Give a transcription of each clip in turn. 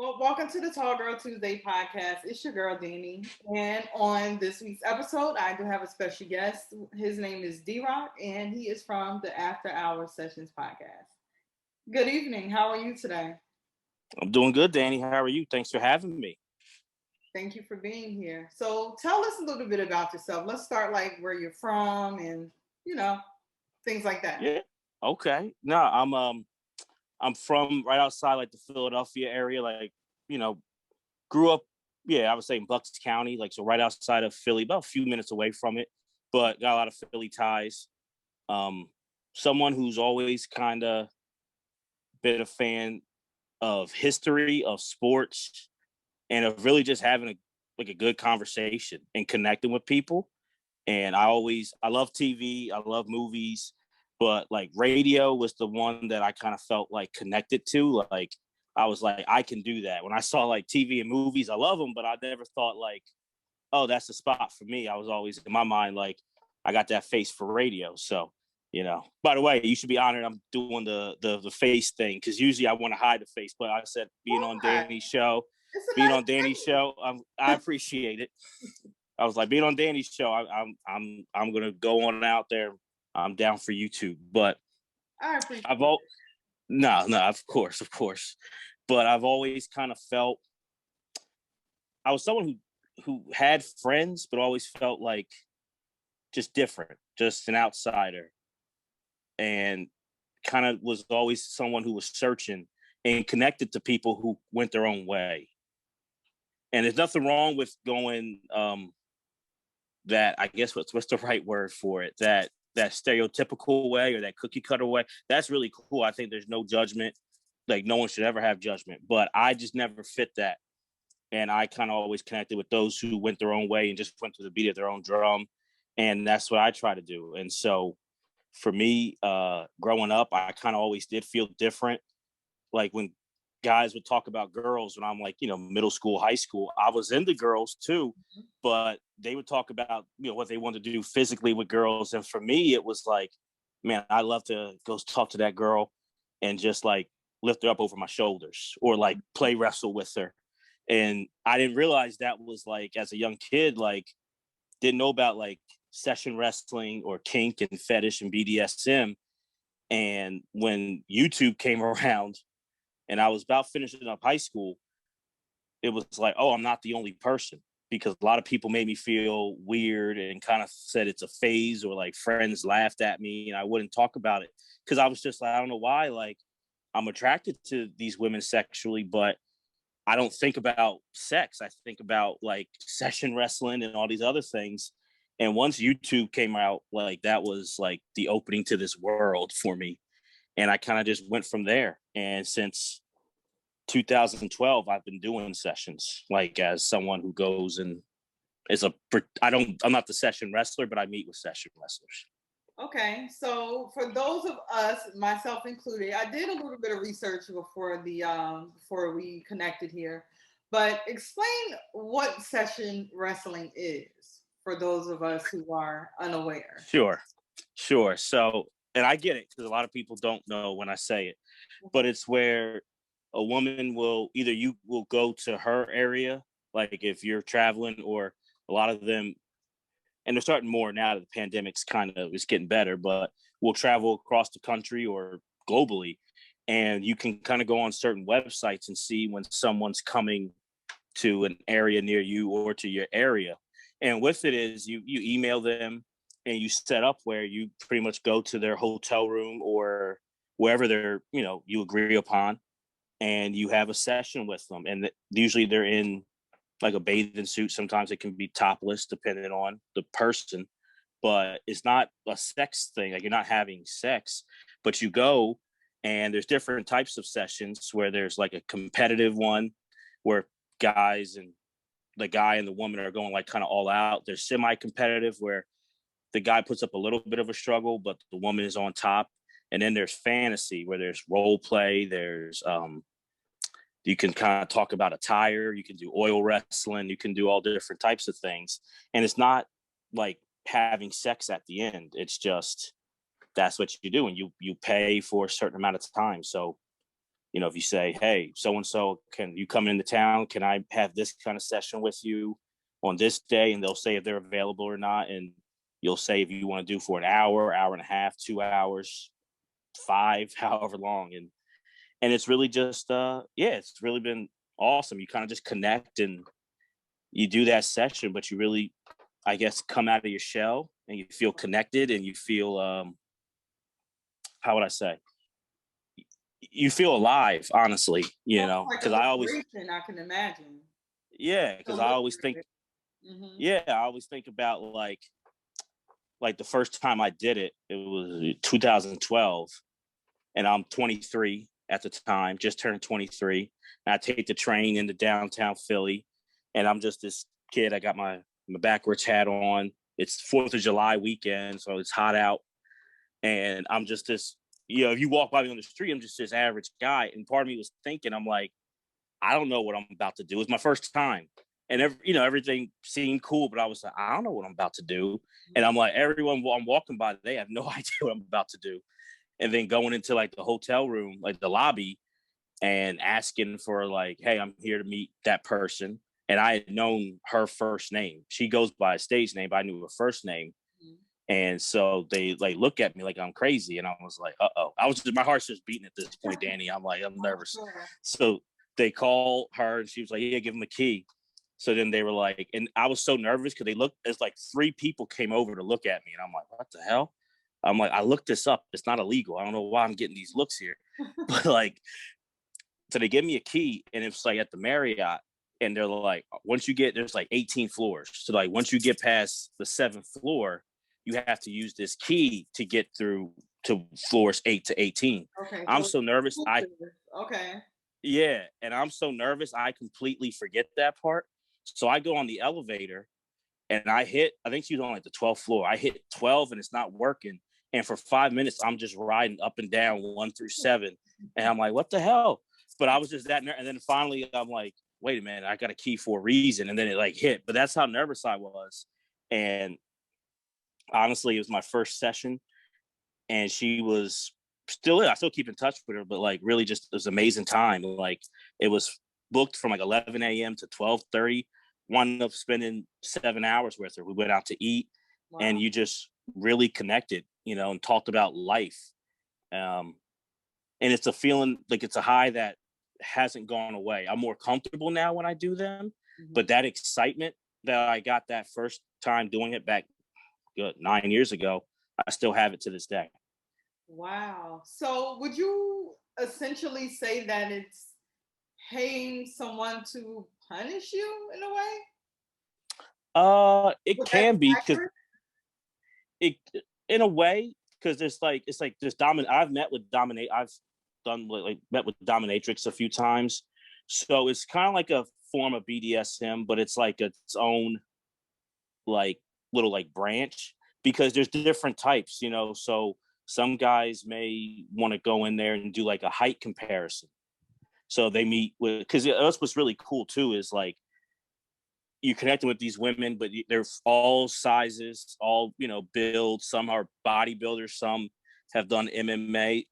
Well, welcome to the Tall Girl Tuesday podcast. It's your girl Danie, and on this week's episode, I do have a special guest. His name is D-Rock, and he is from the After Hours Sessions podcast. Good evening. How are you today? I'm doing good, Danny. How are you? Thanks for having me. Thank you for being here. So, tell us a little bit about yourself. Let's start like where you're from, and you know things like that. Yeah. Okay. No, I'm from right outside like the Philadelphia area. Like, you know, grew up, yeah, I would say in Bucks County, like so right outside of Philly, about a few minutes away from it, but got a lot of Philly ties. Um, Someone who's always kind of been a fan of history, of sports, and of really just having a good conversation and connecting with people. And I love TV, I love movies, but like radio was the one that I kind of felt like connected to. Like I was like, I can do that. When I saw like TV and movies, I love them, but I never thought like, oh, that's the spot for me. I was always in my mind like, I got that face for radio. So, by the way, you should be honored I'm doing the face thing, because usually I want to hide the face, but I said being on Why? Danny's show, It's a being nice on Danny's show, I appreciate it. I was like, being on Danny's show, I'm gonna go on out there. I'm down for YouTube, but I appreciate I've it. all no, of course, but I've always kind of felt I was someone who had friends, but always felt like just different, just an outsider, and kind of was always someone who was searching and connected to people who went their own way. And there's nothing wrong with going that, I guess, what's the right word for it, that stereotypical way or that cookie cutter way. That's really cool. I think there's no judgment. Like no one should ever have judgment, but I just never fit that. And I kind of always connected with those who went their own way and just went to the beat of their own drum. And that's what I try to do. And so for me, growing up, I kind of always did feel different. Like when guys would talk about girls when I'm like, middle school, high school, I was into girls too, but they would talk about, what they wanted to do physically with girls. And for me, it was like, man, I love to go talk to that girl and just like lift her up over my shoulders or like play wrestle with her. And I didn't realize that was like, as a young kid, like didn't know about like session wrestling or kink and fetish and BDSM. And when YouTube came around, and I was about finishing up high school, it was like, oh, I'm not the only person, because a lot of people made me feel weird and kind of said it's a phase, or like friends laughed at me and I wouldn't talk about it because I was just like, I don't know why, like I'm attracted to these women sexually, but I don't think about sex. I think about like session wrestling and all these other things. And once YouTube came out, like that was like the opening to this world for me. And I kind of just went from there. And since 2012, I've been doing sessions, like as someone who goes and I'm not the session wrestler, but I meet with session wrestlers. Okay, so for those of us, myself included, I did a little bit of research before we connected here, but explain what session wrestling is for those of us who are unaware. Sure. Sure. So, and I get it because a lot of people don't know when I say it, but it's where a woman will either you will go to her area, like if you're traveling, or a lot of them, and they're starting more now that the pandemic's kind of is getting better, but we'll travel across the country or globally, and you can kind of go on certain websites and see when someone's coming to an area near you or to your area. And with it is you email them and you set up where you pretty much go to their hotel room or wherever you agree upon, and you have a session with them. And usually they're in like a bathing suit. Sometimes it can be topless depending on the person, but it's not a sex thing. Like you're not having sex, but you go, and there's different types of sessions where there's like a competitive one where guys and the guy and the woman are going like kind of all out. There's semi-competitive where the guy puts up a little bit of a struggle, but the woman is on top. And then there's fantasy where there's role play. There's you can kind of talk about attire. You can do oil wrestling. You can do all different types of things. And it's not like having sex at the end. It's just that's what you do, and you pay for a certain amount of time. So if you say, hey, so-and-so, can you come into town? Can I have this kind of session with you on this day? And they'll say if they're available or not. And you'll say if you want to do for an hour, hour and a half, 2 hours, five, however long. And it's really just, it's really been awesome. You kind of just connect and you do that session, but you really, I guess, come out of your shell and you feel connected and you feel, how would I say? You feel alive, honestly, Like a because I always, liberation, I can imagine. yeah, So because I always think, hmm yeah, I always think about like the first time I did it, it was 2012, and I'm 23 at the time, just turned 23. And I take the train into downtown Philly, and I'm just this kid. I got my backwards hat on. It's 4th of July weekend, so it's hot out, and I'm just this. If you walk by me on the street, I'm just this average guy. And part of me was thinking, I'm like, I don't know what I'm about to do. It's my first time. And everything seemed cool, but I was like, I don't know what I'm about to do. And I'm like, everyone I'm walking by, they have no idea what I'm about to do. And then going into like the hotel room, like the lobby, and asking for like, hey, I'm here to meet that person. And I had known her first name. She goes by a stage name, but I knew her first name. And so they like look at me like I'm crazy. And I was like, uh-oh. My heart's just beating at this point, Danie. I'm like, I'm nervous. So they call her and she was like, yeah, give him a key. So then they were like, and I was so nervous because it's like 3 people came over to look at me. And I'm like, what the hell? I'm like, I looked this up. It's not illegal. I don't know why I'm getting these looks here. But like, so they give me a key and it's like at the Marriott. And they're like, there's like 18 floors. So like, once you get past the 7th floor, you have to use this key to get through to floors 8 to 18. Okay. I'm So so nervous. okay. Yeah. And I'm so nervous. I completely forget that part. So I go on the elevator and I think she was on like the 12th floor. I hit 12 and it's not working. And for 5 minutes, I'm just riding up and down 1 through 7. And I'm like, what the hell? But I was just that nervous. And then finally, I'm like, wait a minute, I got a key for a reason. And then it like hit. But that's how nervous I was. And honestly, it was my first session. And she was I still keep in touch with her, but like really just it was an amazing time. Like it was booked from like 11 a.m. to 12:30. Wound up spending 7 hours with her. We went out to eat, and you just really connected, and talked about life. And it's a feeling like it's a high that hasn't gone away. I'm more comfortable now when I do them, but that excitement that I got that first time doing it back 9 years ago, I still have it to this day. Wow. So would you essentially say that it's paying someone to punish you in a way? It Would that can be be because accurate? it, in a way, because it's like this dominant. I've done like met with dominatrix a few times, so it's kind of like a form of BDSM, but it's like its own like little like branch because there's different types, So some guys may want to go in there and do like a height comparison. So they meet with because that's what's really cool too is like you connecting with these women, but they're all sizes, all build. Some are bodybuilders, some have done MMA.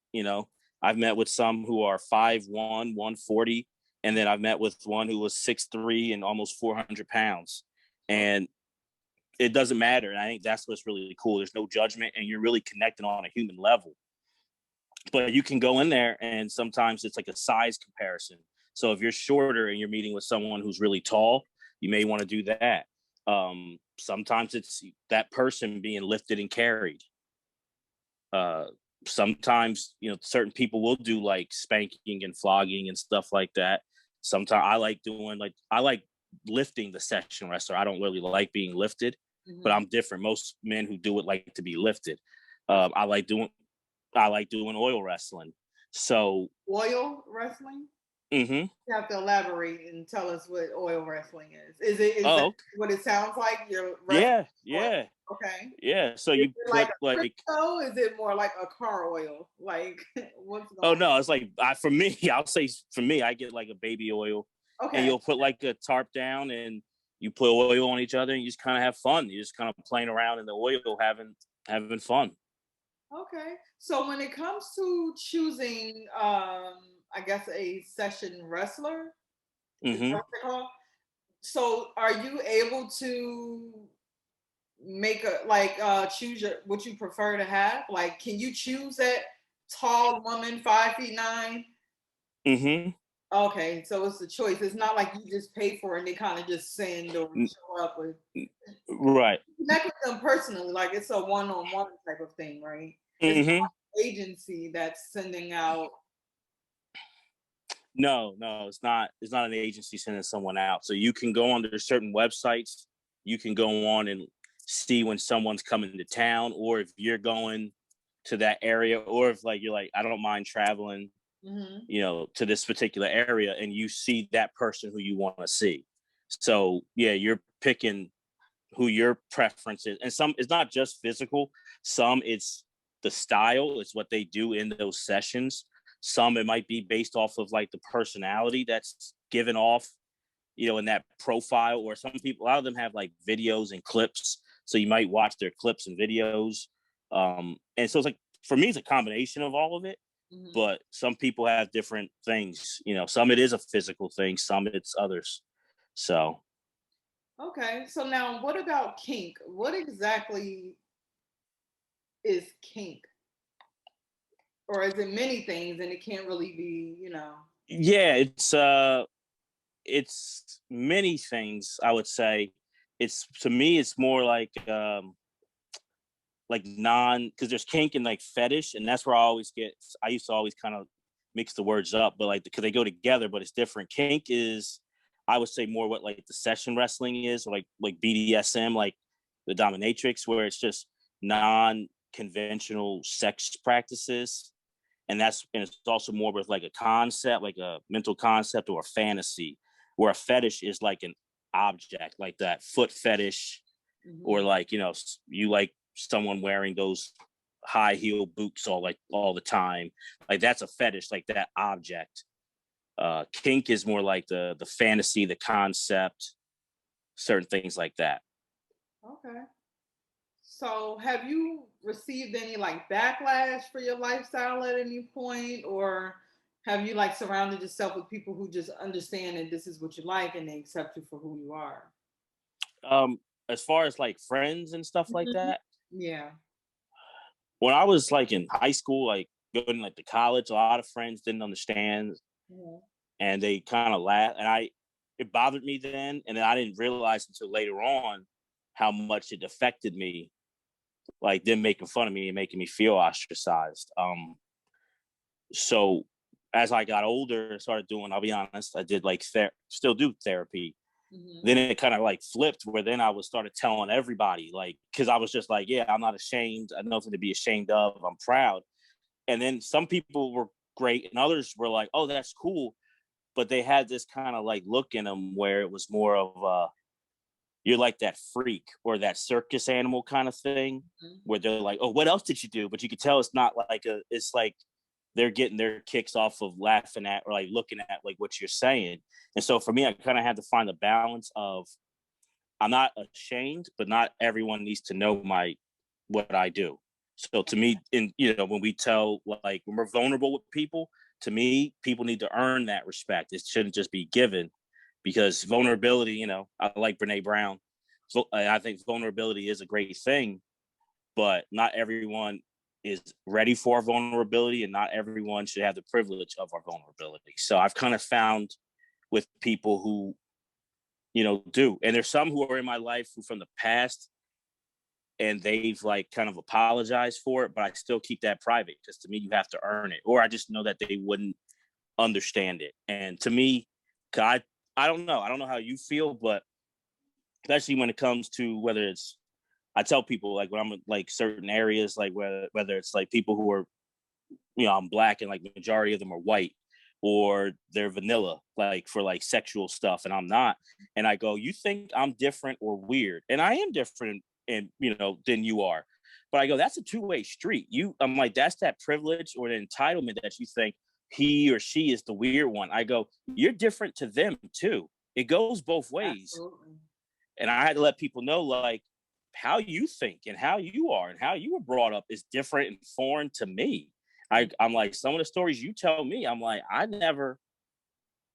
I've met with some who are 5'1", 140, and then I've met with one who was 6'3" and almost 400 pounds. And it doesn't matter. And I think that's what's really cool. There's no judgment, and you're really connecting on a human level. But you can go in there, and sometimes it's like a size comparison. So if you're shorter and you're meeting with someone who's really tall, you may want to do that. Sometimes it's that person being lifted and carried. Sometimes, certain people will do like spanking and flogging and stuff like that. Sometimes I like lifting the session wrestler. I don't really like being lifted, but I'm different. Most men who do it like to be lifted. I like doing oil wrestling. So Oil wrestling? you You have to elaborate and tell us what oil wrestling is. Is that oh what it sounds like? You're wrestling yeah, oil? yeah, Okay. yeah. So Is you it like put a like crypto? Is it more like a car oil? Like what's oh going no, it's like for me, I'll say for me, I get like a baby oil, on? and Okay. you'll put like a tarp down, and you put oil on each other, and you just kind of have fun. You're just kind of playing around in the oil, having fun. Okay. So when it comes to choosing, I guess, a session wrestler. Is that Mm-hmm. what they're called? So are you able to make a like choose what you prefer to have? Like, can you choose that tall woman, 5'9"? Mm-hmm. Okay, so it's a choice. It's not like you just pay for it and they kind of just send or show up with Right. connect with them personally. Like it's a one-on-one type of thing, right? It's Mm-hmm. not an agency that's sending out. No, it's not. It's not an agency sending someone out. So you can go onto certain websites. You can go on and see when someone's coming to town, or if you're going to that area, or if like you're like, I don't mind traveling, Mhm. to this particular area, and you see that person who you want to see. So yeah, you're picking who your preference is, and some it's not just physical. Some it's the style, it's what they do in those sessions. Some it might be based off of like the personality that's given off, in that profile. Or some people, a lot of them have like videos and clips, so you might watch their clips and videos. And so it's like, for me, it's a combination of all of it. Mhm. But some people have different things. Some it is a physical thing, some it's others. So Okay, so now what about kink? What exactly is kink? Or is it many things and it can't really be? yeah, it's many things, I would say. It's, to me, it's more like non, because there's kink and like fetish, and that's where I used to always kind of mix the words up, but like because they go together, but it's different. Kink is, I would say, more what like the session wrestling is, or like BDSM, like the dominatrix, where it's just non-conventional sex practices. And it's also more with like a concept, like a mental concept or a fantasy, where a fetish is like an object, like that foot fetish, or Mhm. like, you like someone wearing those high heel boots all the time. Like that's a fetish, like that object. Kink is more like the fantasy, the concept, certain things like that. Okay. So, have you received any like backlash for your lifestyle at any point, or have you like surrounded yourself with people who just understand that this is what you like and they accept you for who you are? As far as like friends and stuff like Mhm. that, Yeah. when I was like in high school, like going like to college, a lot of friends didn't understand, Yeah. and they kind of laughed, and it bothered me then, and then I didn't realize until later on how much it affected me, like them making fun of me and making me feel ostracized. So as I got older and started doing, I'll be honest, I did like still do therapy. Hmm. Then it kind of like flipped, where then I was started telling everybody, like, because I was just like, yeah, I'm not ashamed. I have nothing to be ashamed of. I'm proud. And then some people were great, and others were like, oh, that's cool. But they had this kind of like look in them where it was more of you're like that freak or that circus animal kind of thing, where they're like, oh, what else did you do? But you could tell it's not like it's like they're getting their kicks off of laughing at or like looking at like what you're saying. And so for me, I kind of had to find a balance of, I'm not ashamed, but not everyone needs to know what I do. So to me, when we tell, like, when we're vulnerable with people, to me, people need to earn that respect. It shouldn't just be given, because vulnerability, I like Brene Brown. So I think vulnerability is a great thing, but not everyone is ready for vulnerability, and not everyone should have the privilege of our vulnerability. So I've kind of found with people who, do. And there's some who are in my life who from the past, and they've like kind of apologized for it, but I still keep that private, because to me, you have to earn it, or I just know that they wouldn't understand it. And to me, I don't know. I don't know how you feel, but especially when it comes to whether it's, I tell people like when I'm in like certain areas, like whether it's like people who are, I'm black and like the majority of them are white, or they're vanilla, like for like sexual stuff, and I'm not. And I go, you think I'm different or weird? And I am different, and than you are. But I go, that's a two-way street. I'm like, that's that privilege or the entitlement that you think he or she is the weird one. I go, you're different to them too. It goes both ways. Absolutely. And I had to let people know, like, how you think and how you are and how you were brought up is different and foreign to me. I'm like, some of the stories you tell me, I'm like, I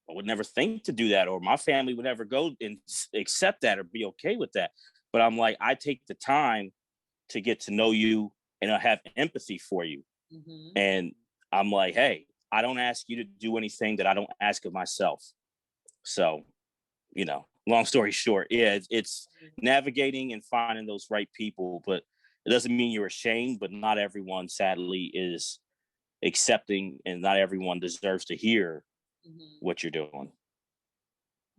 would never think to do that, or my family would never go and accept that or be okay with that. But I'm like, I take the time to get to know you and I have empathy for you. Mm-hmm. And I'm like, hey, I don't ask you to do anything that I don't ask of myself. So, long story short, yeah, it's navigating and finding those right people, but it doesn't mean you're ashamed, but not everyone sadly is accepting, and not everyone deserves to hear Mm-hmm. what you're doing.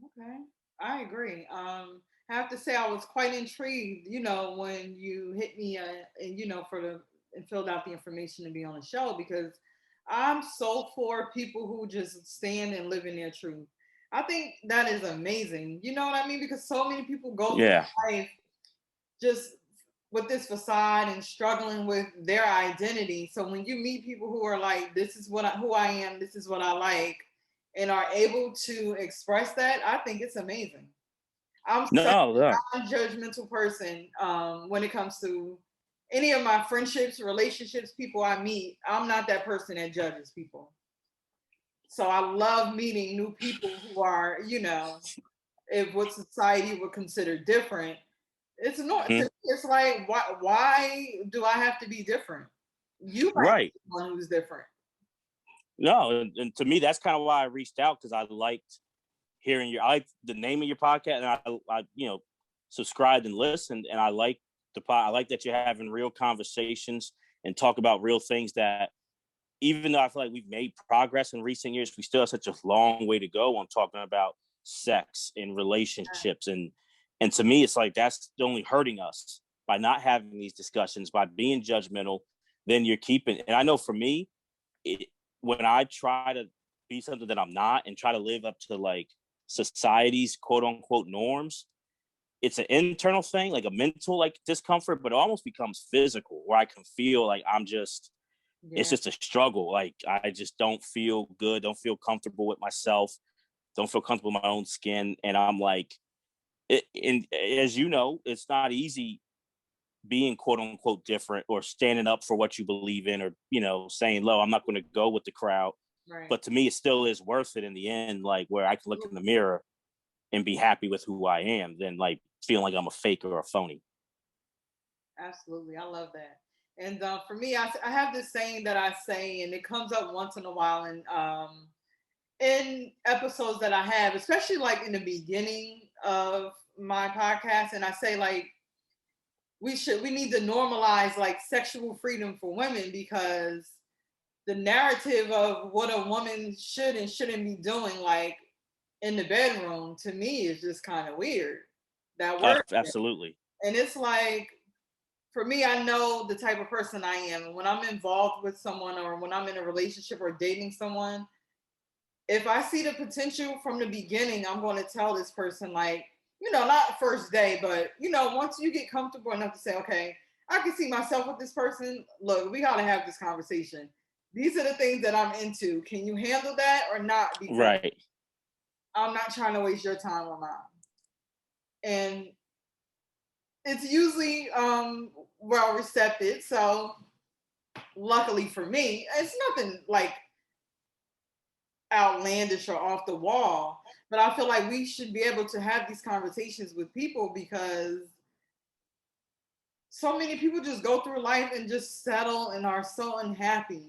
Okay, I agree. I have to say I was quite intrigued, when you hit me, and and filled out the information to be on the show, because I'm so for people who just stand and live in their truth. I think that is amazing. You know what I mean? Because so many people go Yeah. through life just with this facade and struggling with their identity. So when you meet people who are like, this is who I am, this is what I like, and are able to express that, I think it's amazing. I'm such No, no. a non-judgmental person when it comes to any of my friendships, relationships, people I meet. I'm not that person that judges people. So I love meeting new people who are, if what society would consider different. It's not. Mhm. It's like, why do I have to be different? You might be Right. the one who's different. No, and to me, that's kind of why I reached out, because I liked I like the name of your podcast, and I subscribed and listened, and I like I like that you're having real conversations and talk about real things that, even though I feel like we've made progress in recent years, we still have such a long way to go on talking about sex and relationships. And to me, it's like that's only hurting us by not having these discussions, by being judgmental. Then you're keeping, and I know for me, it, when I try to be something that I'm not and try to live up to like society's quote unquote norms, it's an internal thing, like a mental like discomfort, but it almost becomes physical, where I can feel like it's Yeah. just a struggle. Like I just don't feel good, don't feel comfortable with myself, don't feel comfortable with my own skin. And I'm like, and as you know, it's not easy being quote unquote different, or standing up for what you believe in, or saying, "Low, I'm not going to go with the crowd." Right. But to me, it still is worth it in the end. Like where I can look in the mirror and be happy with who I am, than like feeling like I'm a fake or a phony. Absolutely. I love that. And for me, I have this saying that I say, and it comes up once in a while in episodes that I have, especially like in the beginning of my podcast. And I say, like, we need to normalize like sexual freedom for women, because the narrative of what a woman should and shouldn't be doing, like in the bedroom, to me is just kind of weird. That word. Absolutely. And it's like, for me, I know the type of person I am. And when I'm involved with someone, or when I'm in a relationship or dating someone, if I see the potential from the beginning, I'm going to tell this person, like, not first day, but, once you get comfortable enough to say, okay, I can see myself with this person. Look, we got to have this conversation. These are the things that I'm into. Can you handle that or not? Because Right. I'm not trying to waste your time or mine. And it's usually well receptive. So luckily for me, it's nothing like outlandish or off the wall. But I feel like we should be able to have these conversations with people, because so many people just go through life and just settle and are so unhappy.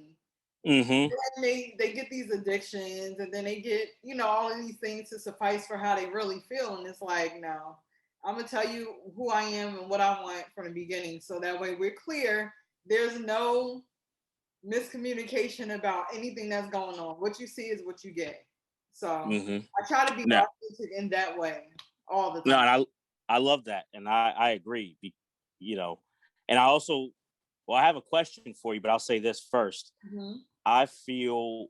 Mm-hmm. And they get these addictions, and then they get, all of these things to suffice for how they really feel. And it's like, no, I'm gonna tell you who I am and what I want from the beginning, so that way we're clear. There's no miscommunication about anything that's going on. What you see is what you get. So Mm-hmm. I try to be Now, authentic in that way all the no, time. and I love that, and I agree. You know, and I also, well, I have a question for you, but I'll say this first. Mm-hmm. I feel,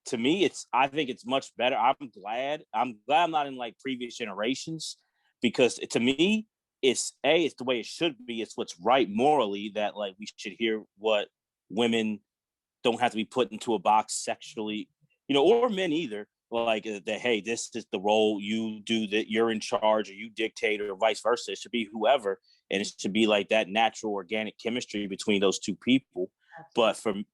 to me, I think it's much better. I'm glad I'm not in like previous generations, because to me, it's the way it should be. It's what's right morally, that like we should hear what women don't have to be put into a box sexually, or men either. Like that, hey, this is the role you do, that you're in charge, or you dictate, or vice versa. It should be whoever, and it should be like that natural, organic chemistry between those two people. But Absolutely.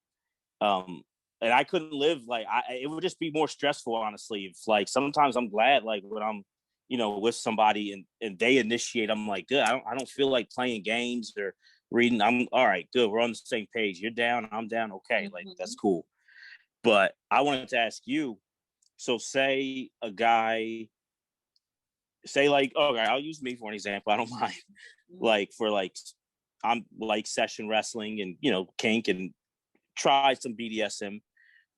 And I couldn't live like it would just be more stressful, honestly. If, like, sometimes I'm glad, like, when I'm, with somebody and they initiate, I'm like, good. I don't feel like playing games or reading. I'm all right, good. We're on the same page. You're down, I'm down. Okay, like, that's cool. But I wanted to ask you. So, say a guy, say, like, okay, I'll use me for an example. I don't mind. Like, for like, I'm like session wrestling and kink and try some BDSM.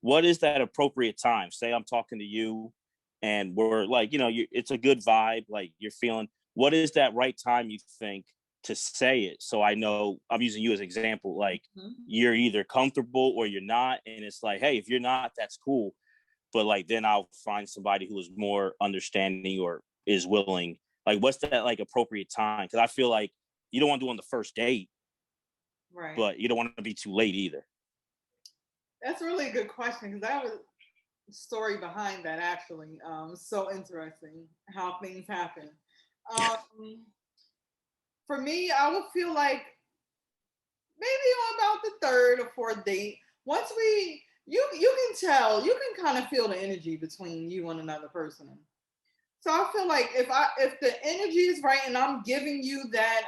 What is that appropriate time? Say I'm talking to you and we're like, it's a good vibe, like you're feeling, what is that right time you think to say it? So I know I'm using you as an example, like you're either comfortable or you're not. And it's like, hey, if you're not, that's cool. But like, then I'll find somebody who is more understanding or is willing. Like, what's that like appropriate time? Cause I feel like you don't want to do on the first date, Right. but you don't want to be too late either. That's a really good question because that was a story behind that actually. So interesting how things happen. Um, for me, I would feel like maybe on about the third or fourth date. Once you can tell, you can kind of feel the energy between you and another person. So I feel like if the energy is right and I'm giving you that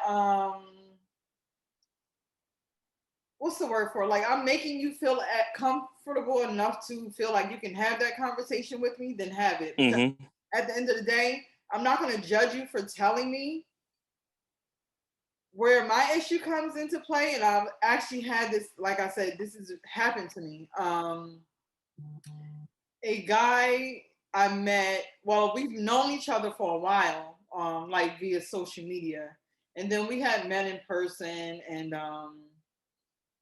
what's the word for it? Like I'm making you feel comfortable enough to feel like you can have that conversation with me, then have it. Because at the end of the day, I'm not going to judge you for telling me where my issue comes into play. And I've actually had this, like I said, this has happened to me. A guy I met, well, we've known each other for a while, like via social media. And then we had met in person and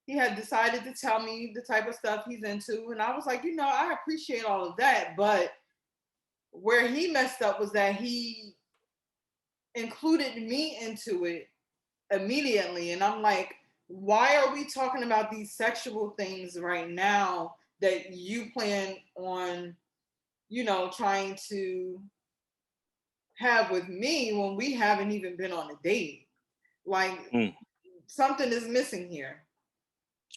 he had decided to tell me the type of stuff he's into. And I was like, I appreciate all of that. But where he messed up was that he included me into it immediately. And I'm like, why are we talking about these sexual things right now that you plan on, trying to have with me when we haven't even been on a date? Like, something is missing here.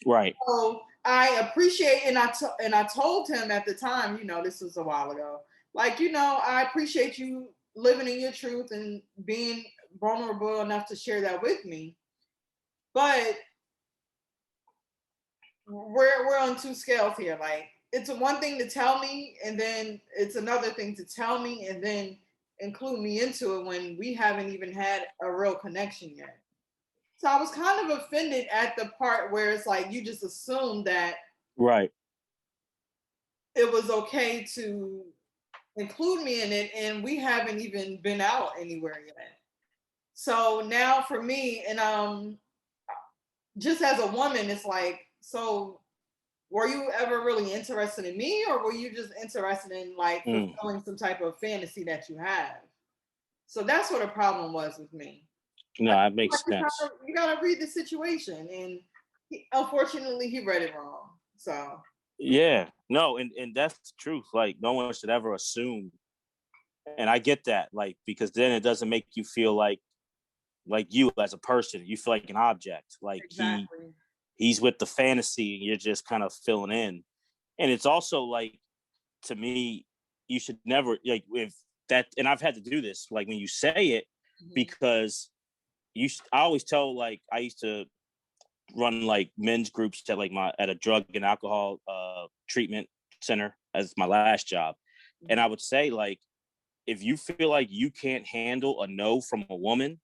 Right. So I appreciate, and I told him at the time, this was a while ago, like, I appreciate you living in your truth and being vulnerable enough to share that with me. But we're on two scales here. Like, it's one thing to tell me, and then it's another thing to tell me and then include me into it when we haven't even had a real connection yet. So I was kind of offended at the part where it's like you just assumed that Right. it was okay to include me in it, and we haven't even been out anywhere yet. So now for me, and just as a woman, it's like, so were you ever really interested in me, or were you just interested in like fulfilling some type of fantasy that you have? So that's what a problem was with me. No, that makes sense. You gotta read the situation, and unfortunately, he read it wrong. So Yeah, no, and that's the truth. Like, no one should ever assume, and I get that, like, because then it doesn't make you feel like you as a person. You feel like an object. Like exactly. he's with the fantasy, and you're just kind of filling in. And it's also like, to me, you should never, like, if that. And I've had to do this, like, when you say it, because I always tell, like, I used to run like men's groups at a drug and alcohol treatment center as my last job. And I would say, like, if you feel like you can't handle a no from a woman,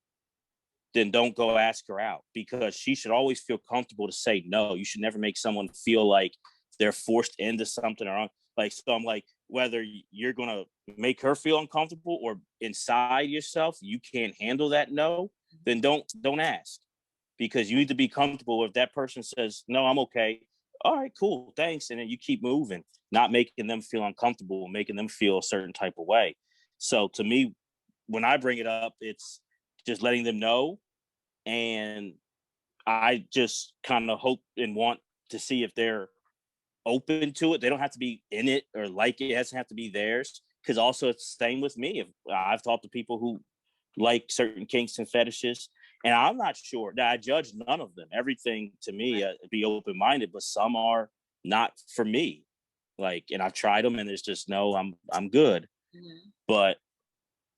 then don't go ask her out, because she should always feel comfortable to say no. You should never make someone feel like they're forced into something or like. So I'm like, whether you're gonna make her feel uncomfortable or inside yourself you can't handle that no, then don't ask, because you need to be comfortable. If that person says no, I'm okay, all right, cool, thanks, and then you keep moving, not making them feel uncomfortable, making them feel a certain type of way. So to me, when I bring it up, it's just letting them know. And I just kind of hope and want to see if they're open to it. They don't have to be in it or like it. It doesn't have to be theirs. Because also it's the same with me. If I've talked to people who like certain kinks and fetishes, and I'm not sure that I judge none of them. Everything to me, be open minded, but some are not for me. Like, and I've tried them, and there's just no, I'm good. Mm-hmm. But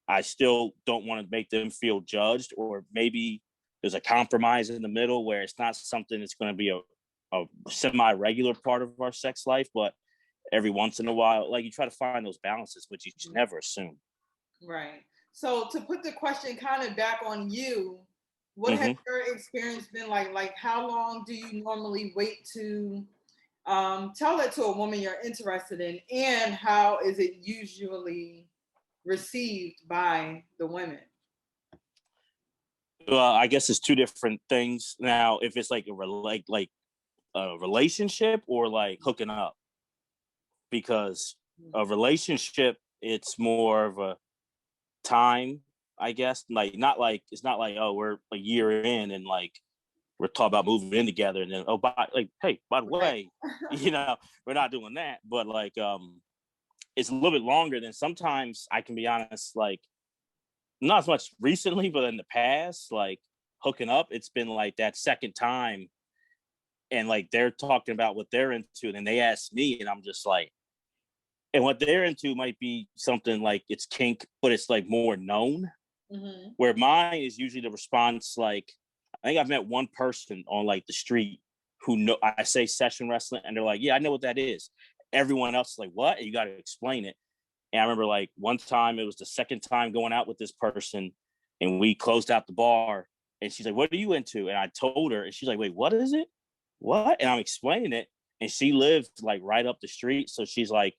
I still don't want to make them feel judged, or maybe there's a compromise in the middle where it's not something that's going to be a semi-regular part of our sex life, but every once in a while, like, you try to find those balances, which you should never assume. Right. So to put the question kind of back on you, what has Mm-hmm. your experience been like? Like, how long do you normally wait to tell that to a woman you're interested in, and how is it usually received by the women? Well, I guess it's two different things. Now, if it's like like a relationship or like hooking up, because a relationship, it's more of a time, I guess. Like, not like, it's not like, oh, we're a year in and like we're talking about moving in together, and then, oh, like, hey, by the Right. way, we're not doing that. But like, it's a little bit longer than, sometimes I can be honest, like, not as much recently, but in the past, like, hooking up, it's been like that second time, and like they're talking about what they're into, and then they ask me, and I'm just like, and what they're into might be something like it's kink, but it's like more known. Mm-hmm. Where mine is usually the response, like, I think I've met one person on like the street who know I say session wrestling, and they're like, yeah, I know what that is. Everyone else is like, what? And you got to explain it. And I remember like one time, it was the second time going out with this person, and we closed out the bar, and she's like, what are you into? And I told her, and she's like, wait, what is it? What? And I'm explaining it. And she lived like right up the street. So she's like,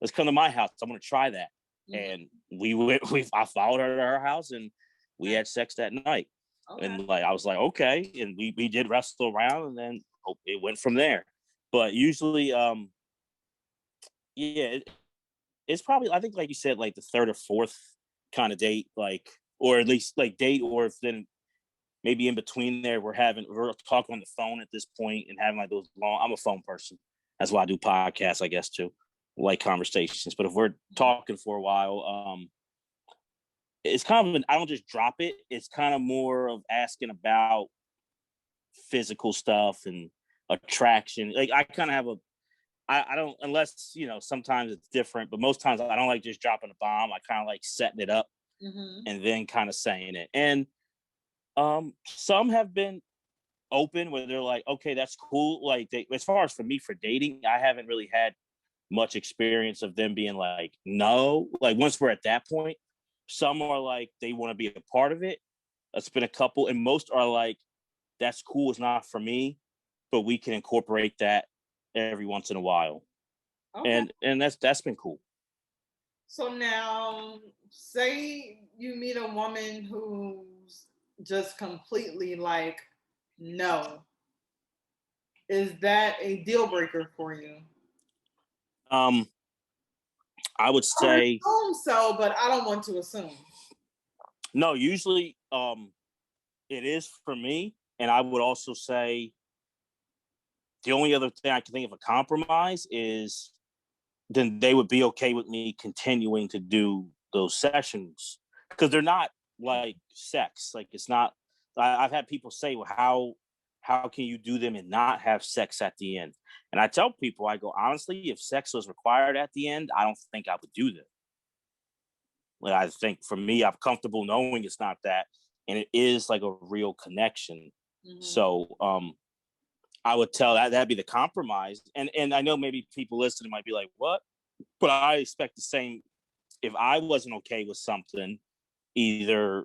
let's come to my house. I'm going to try that. Mm-hmm. And I followed her to her house, and we had sex that night. Okay. And like, I was like, okay. And we did wrestle around, and then it went from there. But usually, yeah, it's probably, I think, like you said, like the third or fourth kind of date, like, or at least like date, or if then maybe in between there, we're talking on the phone at this point and having like those long, I'm a phone person. That's why I do podcasts, I guess, too, like conversations. But if we're talking for a while, it's kind of I don't just drop it. It's kind of more of asking about physical stuff and attraction. Like, I kind of have I don't, unless, sometimes it's different, but most times I don't like just dropping a bomb. I kind of like setting it up Mm-hmm. and then kind of saying it. And some have been open where they're like, okay, that's cool. Like, as far as for me for dating, I haven't really had much experience of them being like, no. Like, once we're at that point, some are like, they want to be a part of it. It's been a couple, and most are like, that's cool, it's not for me, but we can incorporate that every once in a while. Okay. And that's been cool. So now, say you meet a woman who's just completely like, no. Is that a deal breaker for you? um I would I would say assume so, but I don't want to assume. no. Usually, it is for me. And I would also say the only other thing I can think of a compromise is, then they would be okay with me continuing to do those sessions, because they're not like sex. Like, it's not. I've had people say, well, how can you do them and not have sex at the end? And I tell people, I go, honestly, if sex was required at the end, I don't think I would do them. Like, I think for me, I'm comfortable knowing it's not that, and it is like a real connection. Mm-hmm. So I would tell that'd be the compromise. And I know maybe people listening might be like, what? But I expect the same. If I wasn't okay with something, either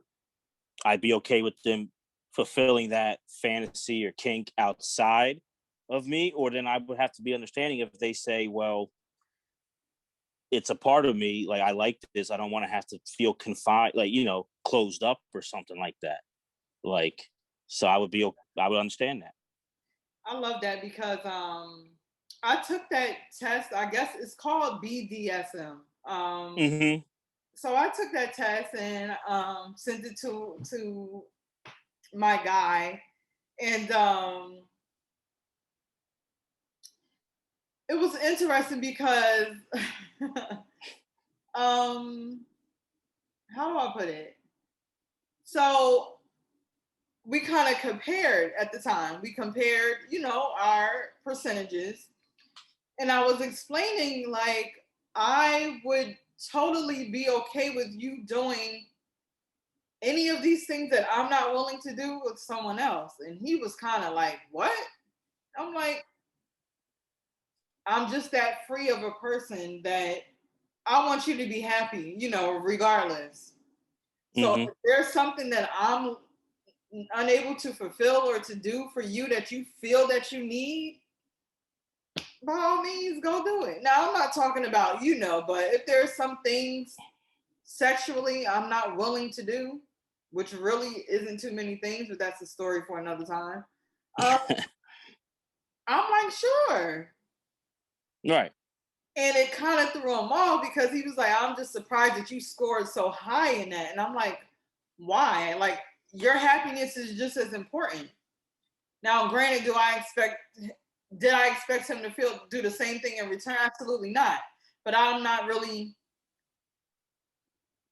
I'd be okay with them fulfilling that fantasy or kink outside of me, or then I would have to be understanding if they say, well, it's a part of me, like, I like this, I don't want to have to feel confined, like, closed up or something like that. Like, so I would understand that. I love that because I took that test. I guess it's called BDSM. Mm-hmm. So I took that test and sent it to my guy, and it was interesting because um how do I put it? So we kind of compared at the time. We compared, our percentages. And I was explaining, like, I would totally be okay with you doing any of these things that I'm not willing to do with someone else. And he was kind of like, what? I'm like, I'm just that free of a person that I want you to be happy, regardless. So Mm-hmm. if there's something that I'm unable to fulfill or to do for you that you feel that you need, by all means, go do it. Now, I'm not talking about, but if there's some things sexually I'm not willing to do, which really isn't too many things, but that's a story for another time. Um, I'm like, sure. Right. And it kind of threw him off because he was like, I'm just surprised that you scored so high in that. And I'm like, why? Like, your happiness is just as important. Now, granted, did I expect him to do the same thing in return? Absolutely not. But I'm not really,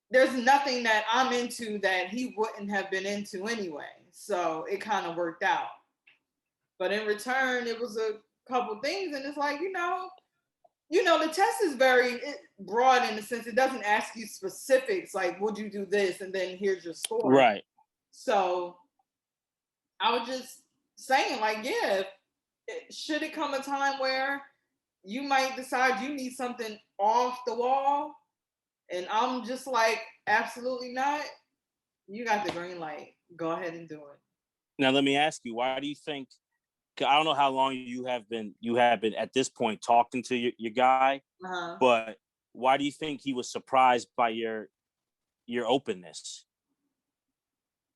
there's nothing that I'm into that he wouldn't have been into anyway. So it kind of worked out. But in return, it was a couple things. And it's like, the test is very broad in the sense it doesn't ask you specifics like, would you do this? And then here's your score. Right. So I was just saying, like, yeah, should it come a time where you might decide you need something off the wall, and I'm just like, absolutely not, you got the green light. Go ahead and do it. Now let me ask you, why do you think? 'Cause I don't know how long you have been at this point talking to your guy, Uh-huh. but why do you think he was surprised by your openness?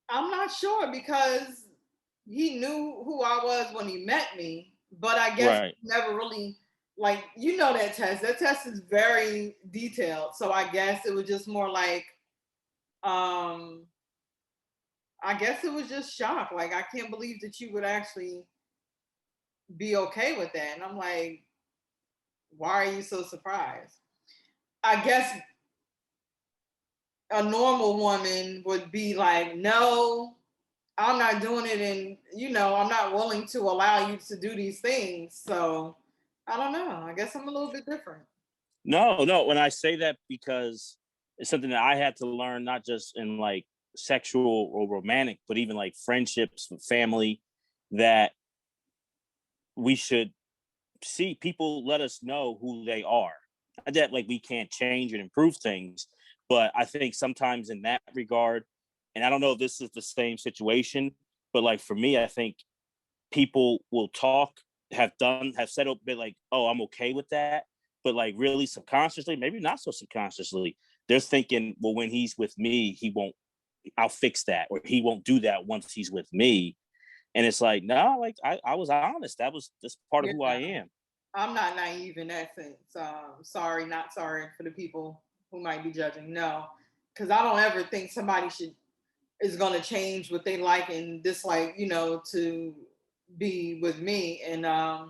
I'm not sure because he knew who I was when he met me, but I guess Right. never really, like, that test. That test is very detailed. So I guess it was just more like, um, I guess it was just shock. Like, I can't believe that you would actually be okay with that. And I'm like, why are you so surprised? I guess a normal woman would be like, no, I'm not doing it. And, I'm not willing to allow you to do these things. So I don't know. I guess I'm a little bit different. No, no. When I say that, because it's something that I had to learn, not just in like sexual or romantic, but even like friendships with family, that we should see people let us know who they are. That like we can't change and improve things, but I think sometimes in that regard, and I don't know if this is the same situation, but like for me, I think people will talk, have said a bit like, "Oh, I'm okay with that," but like really subconsciously, maybe not so subconsciously, they're thinking, "Well, when he's with me, he won't. I'll fix that, or he won't do that once he's with me." And it's like, no, like I was honest. That's part of Yeah. who I am. I'm not naive in that sense. Sorry, not sorry for the people who might be judging. No, because I don't ever think somebody is going to change what they like and dislike, to be with me. And I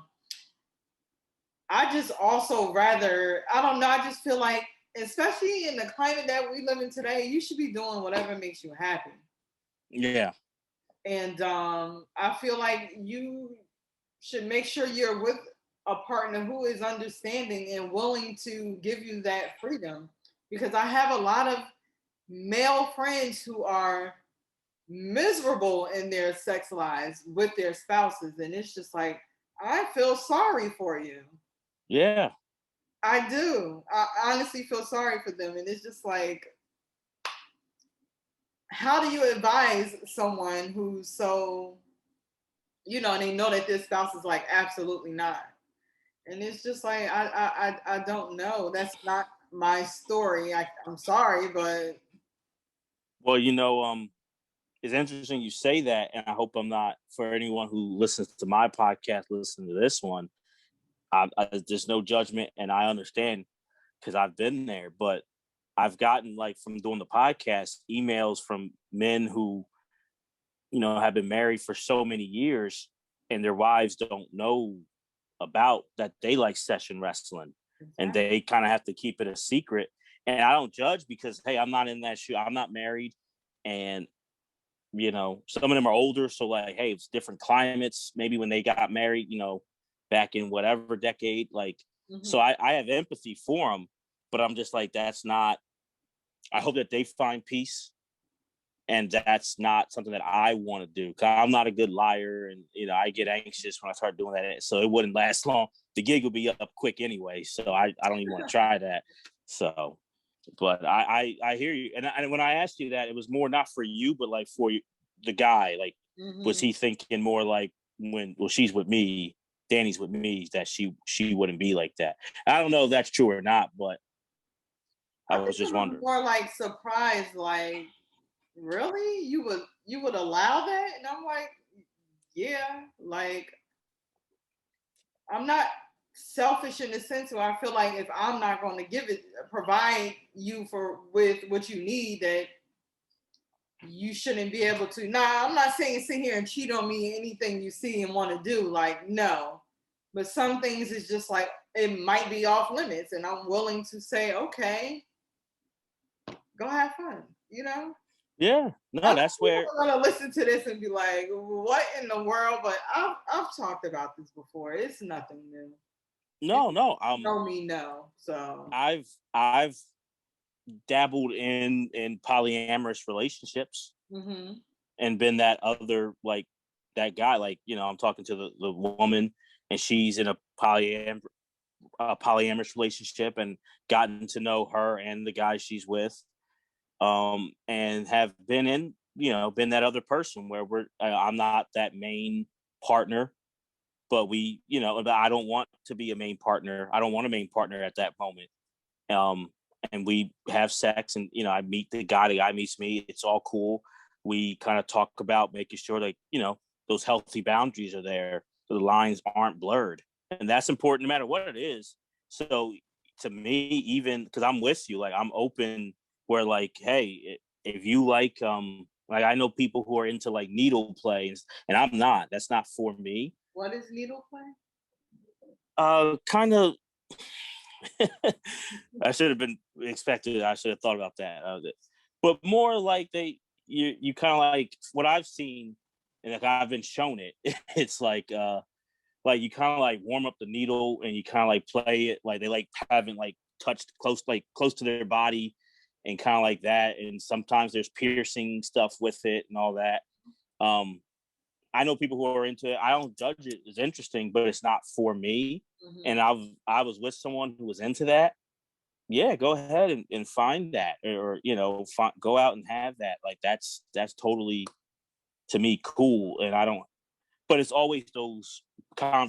just also rather, I don't know, I just feel like, especially in the climate that we live in today, you should be doing whatever makes you happy. Yeah. And I feel like you should make sure you're with a partner who is understanding and willing to give you that freedom. Because I have a lot of male friends who are miserable in their sex lives with their spouses. And it's just like, I feel sorry for you. Yeah. I do. I honestly feel sorry for them. And it's just like, how do you advise someone who's so, and they know that their spouse is like, absolutely not. And it's just like, I don't know. That's not my story. I'm sorry, but Well, it's interesting you say that, and I hope I'm not, for anyone who listens to my podcast, listen to this one. There's no judgment, and I understand because I've been there. But I've gotten, like, from doing the podcast, emails from men who have been married for so many years, and their wives don't know about that they like session wrestling, and they kind of have to keep it a secret. And I don't judge because, hey, I'm not in that shoe. I'm not married, and some of them are older, so like, hey, it's different climates. Maybe when they got married, back in whatever decade. Like, so I have empathy for them, but I'm just like, that's not, I hope that they find peace. And that's not something that I want to do. Cause I'm not a good liar. And, you know, I get anxious when I start doing that. So it wouldn't last long. The gig will be up quick anyway. So I don't even want to try that. So, but I hear you. And when I asked you that, it was more not for you, but like for you, the guy. Like, was he thinking more like well, she's with me, Danie's with me, that she wouldn't be like that? I don't know if that's true or not, but I I was think just it was wondering. more like surprised, like, really? You would allow that? And I'm like, yeah, like I'm not selfish in the sense where I feel like if I'm not going to provide you for with what you need, that you shouldn't be able to. Nah, I'm not saying sit here and cheat on me anything you see and want to do. Like, no. But some things is just like it might be off limits, and I'm willing to say, okay, go have fun, you know? Yeah, I no, think that's people where. are gonna listen to this and be like, "What in the world?" But I've talked about this before. It's nothing new. If No, no. you know me, no. So I've dabbled in polyamorous relationships hmm and been that other, like, that guy. Like, you know, I'm talking to the woman and she's in a polyamorous relationship, and gotten to know her and the guy she's with, and have been in, you know, been that other person where I'm not that main partner, but we, you know, I don't want to be a main partner. I don't want a main partner at that moment. Um, and we have sex, and, you know, I meet the guy meets me. It's all cool. We kind of talk about making sure, like, you know, those healthy boundaries are there, so the lines aren't blurred, and that's important no matter what it is. So to me, even because I'm with you, like, I'm open, where, like, hey, if you like, I know people who are into like needle play, and I'm not. That's not for me. what is needle play? Kind of. I should have been expected. I should have thought about that. But more like you kind of like what I've seen, and like I've been shown it. It's like you kind of like warm up the needle, and you kind of like play it like they like haven't like touched close to their body, and kind of like that. And sometimes there's piercing stuff with it and all that. Um, I know people who are into it. I don't judge it. It's interesting, but it's not for me. And I was with someone who was into that. Yeah, go ahead and find that, or, you know, go out and have that. Like, that's totally, to me, cool. And I don't. But it's always those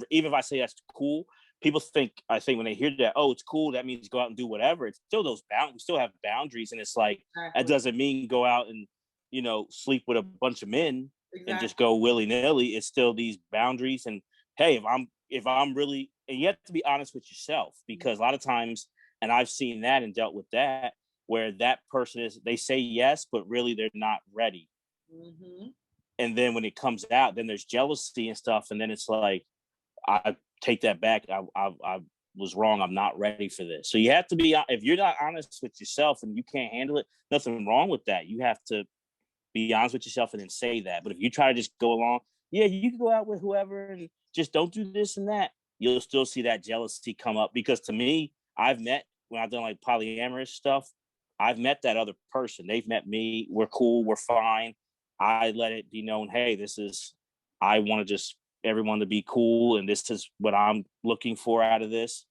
even if I say that's cool, people I think when they hear that, oh, it's cool, that means go out and do whatever. It's still those we still have boundaries, and it's like, that Exactly. doesn't mean go out and, you know, sleep with a bunch of men and just Exactly. go willy nilly. It's still these boundaries. And hey, if I'm really, and you have to be honest with yourself, because a lot of times, and I've seen that and dealt with that, where that person they say yes, but really they're not ready. Mm-hmm. And then when it comes out, then there's jealousy and stuff, and then it's like, I take that back. I was wrong. I'm not ready for this. So you have to be, if you're not honest with yourself and you can't handle it, nothing wrong with that. You have to be honest with yourself and then say that. But if you try to just go along, yeah, you can go out with whoever and just don't do this and that, you'll still see that jealousy come up. Because to me, I've met, when I've done like polyamorous stuff, I've met that other person. They've met me. We're cool. We're fine. I let it be known, hey, I want to just everyone to be cool, and this is what I'm looking for out of this.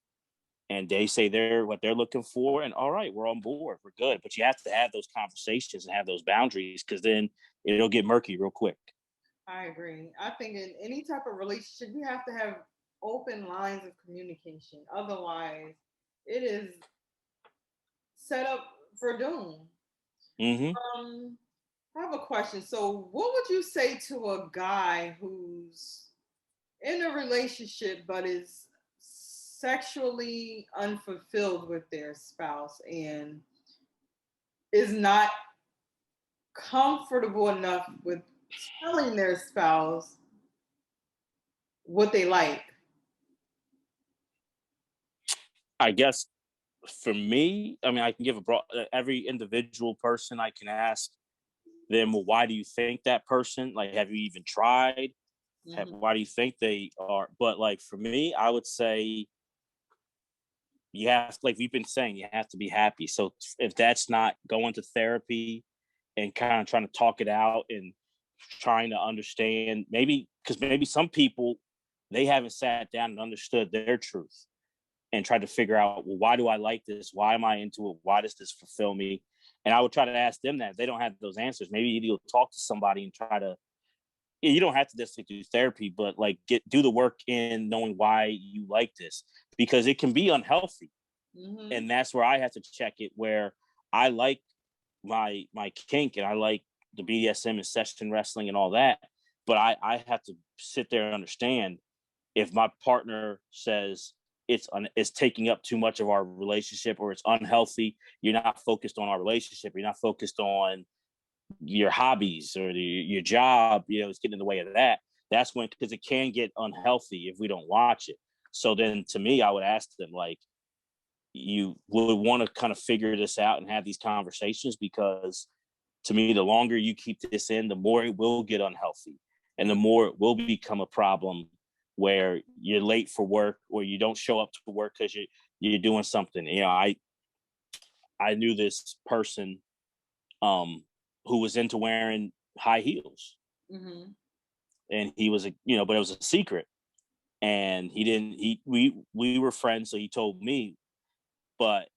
And they say they're what they're looking for, and all right, we're on board, we're good. But you have to have those conversations and have those boundaries, because then it'll get murky real quick. I agree. I think in any type of relationship, you have to have open lines of communication. Otherwise, it is set up for doom. Mm-hmm. Um, I have a question. So, what would you say to a guy who's in a relationship but is sexually unfulfilled with their spouse and is not comfortable enough with telling their spouse what they like? I guess for me, I mean, I can give a broad, every individual person, I can ask them, well, why do you think that person? Like, have you even tried? Why do you think they are? But like for me, I would say you have, like we've been saying, you have to be happy. So if that's not going to therapy and kind of trying to talk it out and trying to understand, maybe because maybe some people, they haven't sat down and understood their truth and tried to figure out, well, why do I like this? Why am I into it? Why does this fulfill me? And I would try to ask them that. If they don't have those answers, maybe you'll talk to somebody and try to, you don't have to necessarily do therapy, but like do the work in knowing why you like this, because it can be unhealthy. And that's where I have to check it, where I like my kink and I like the BDSM and session wrestling and all that, but I have to sit there and understand if my partner says it's taking up too much of our relationship or it's unhealthy, you're not focused on our relationship, you're not focused on your hobbies or your job, it's getting in the way of that. That's when, because it can get unhealthy if we don't watch it. So then to me, I would ask them, like, you would want to kind of figure this out and have these conversations, because to me, the longer you keep this in, the more it will get unhealthy and the more it will become a problem where you're late for work or you don't show up to work because you're doing something. I knew this person who was into wearing high heels, and he was but it was a secret, and we were friends, so he told me, but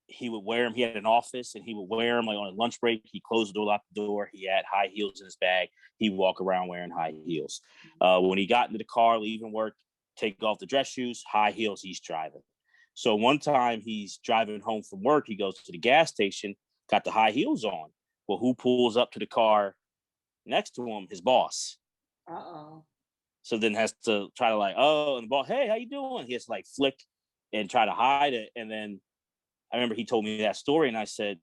he would wear them. He had an office and he would wear them like on a lunch break. He closed the door, locked the door. He had high heels in his bag. He'd walk around wearing high heels. When he got into the car, leaving work, take off the dress shoes, high heels, he's driving. So one time he's driving home from work, he goes to the gas station, got the high heels on. Well, who pulls up to the car next to him? His boss. So then has to try to like, and the boss, hey, how you doing? He has to like flick and try to hide it. And then I remember he told me that story, and I said,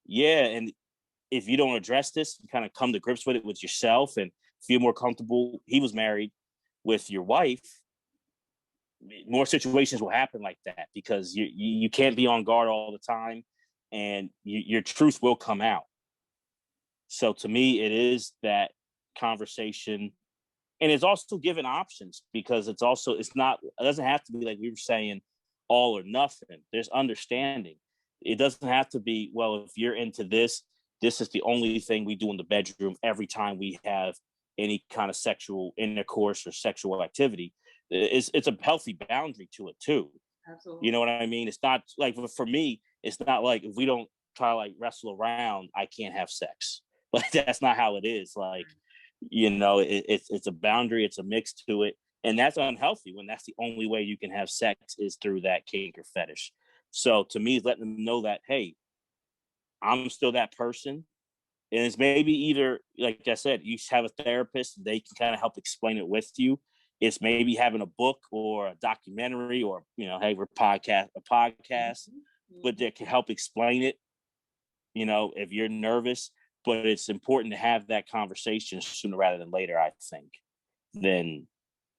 yeah, and if you don't address this, you kind of come to grips with it with yourself and feel more comfortable. He was married with your wife. More situations will happen like that, because you can't be on guard all the time, and your truth will come out. So to me, it is that conversation, and it's also given options, because it doesn't have to be like we were saying, all or nothing. There's understanding. It doesn't have to be, well, if you're into this is the only thing we do in the bedroom every time we have any kind of sexual intercourse or sexual activity. It's a healthy boundary to it too. Absolutely. You know what I mean? It's not like, for me, it's not like if we don't try to like wrestle around, I can't have sex. Like that's not how it is. Like, it's a boundary, it's a mix to it. And that's unhealthy when that's the only way you can have sex is through that kink or fetish. So to me, letting them know that, hey, I'm still that person. And it's maybe either, like I said, you have a therapist, they can kind of help explain it with you. It's maybe having a book or a documentary or, hey, we're a podcast, but that can help explain it, if you're nervous. But it's important to have that conversation sooner rather than later, I think, than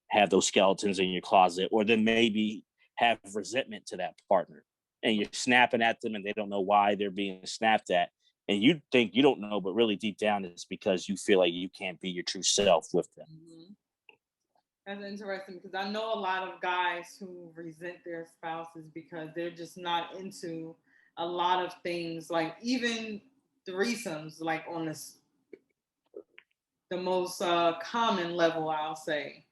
have those skeletons in your closet, or then maybe have resentment to that partner and you're snapping at them and they don't know why they're being snapped at. And you think you don't know, but really deep down it's because you feel like you can't be your true self with them. That's interesting, because I know a lot of guys who resent their spouses because they're just not into a lot of things, like even threesomes, like on the most common level, I'll say.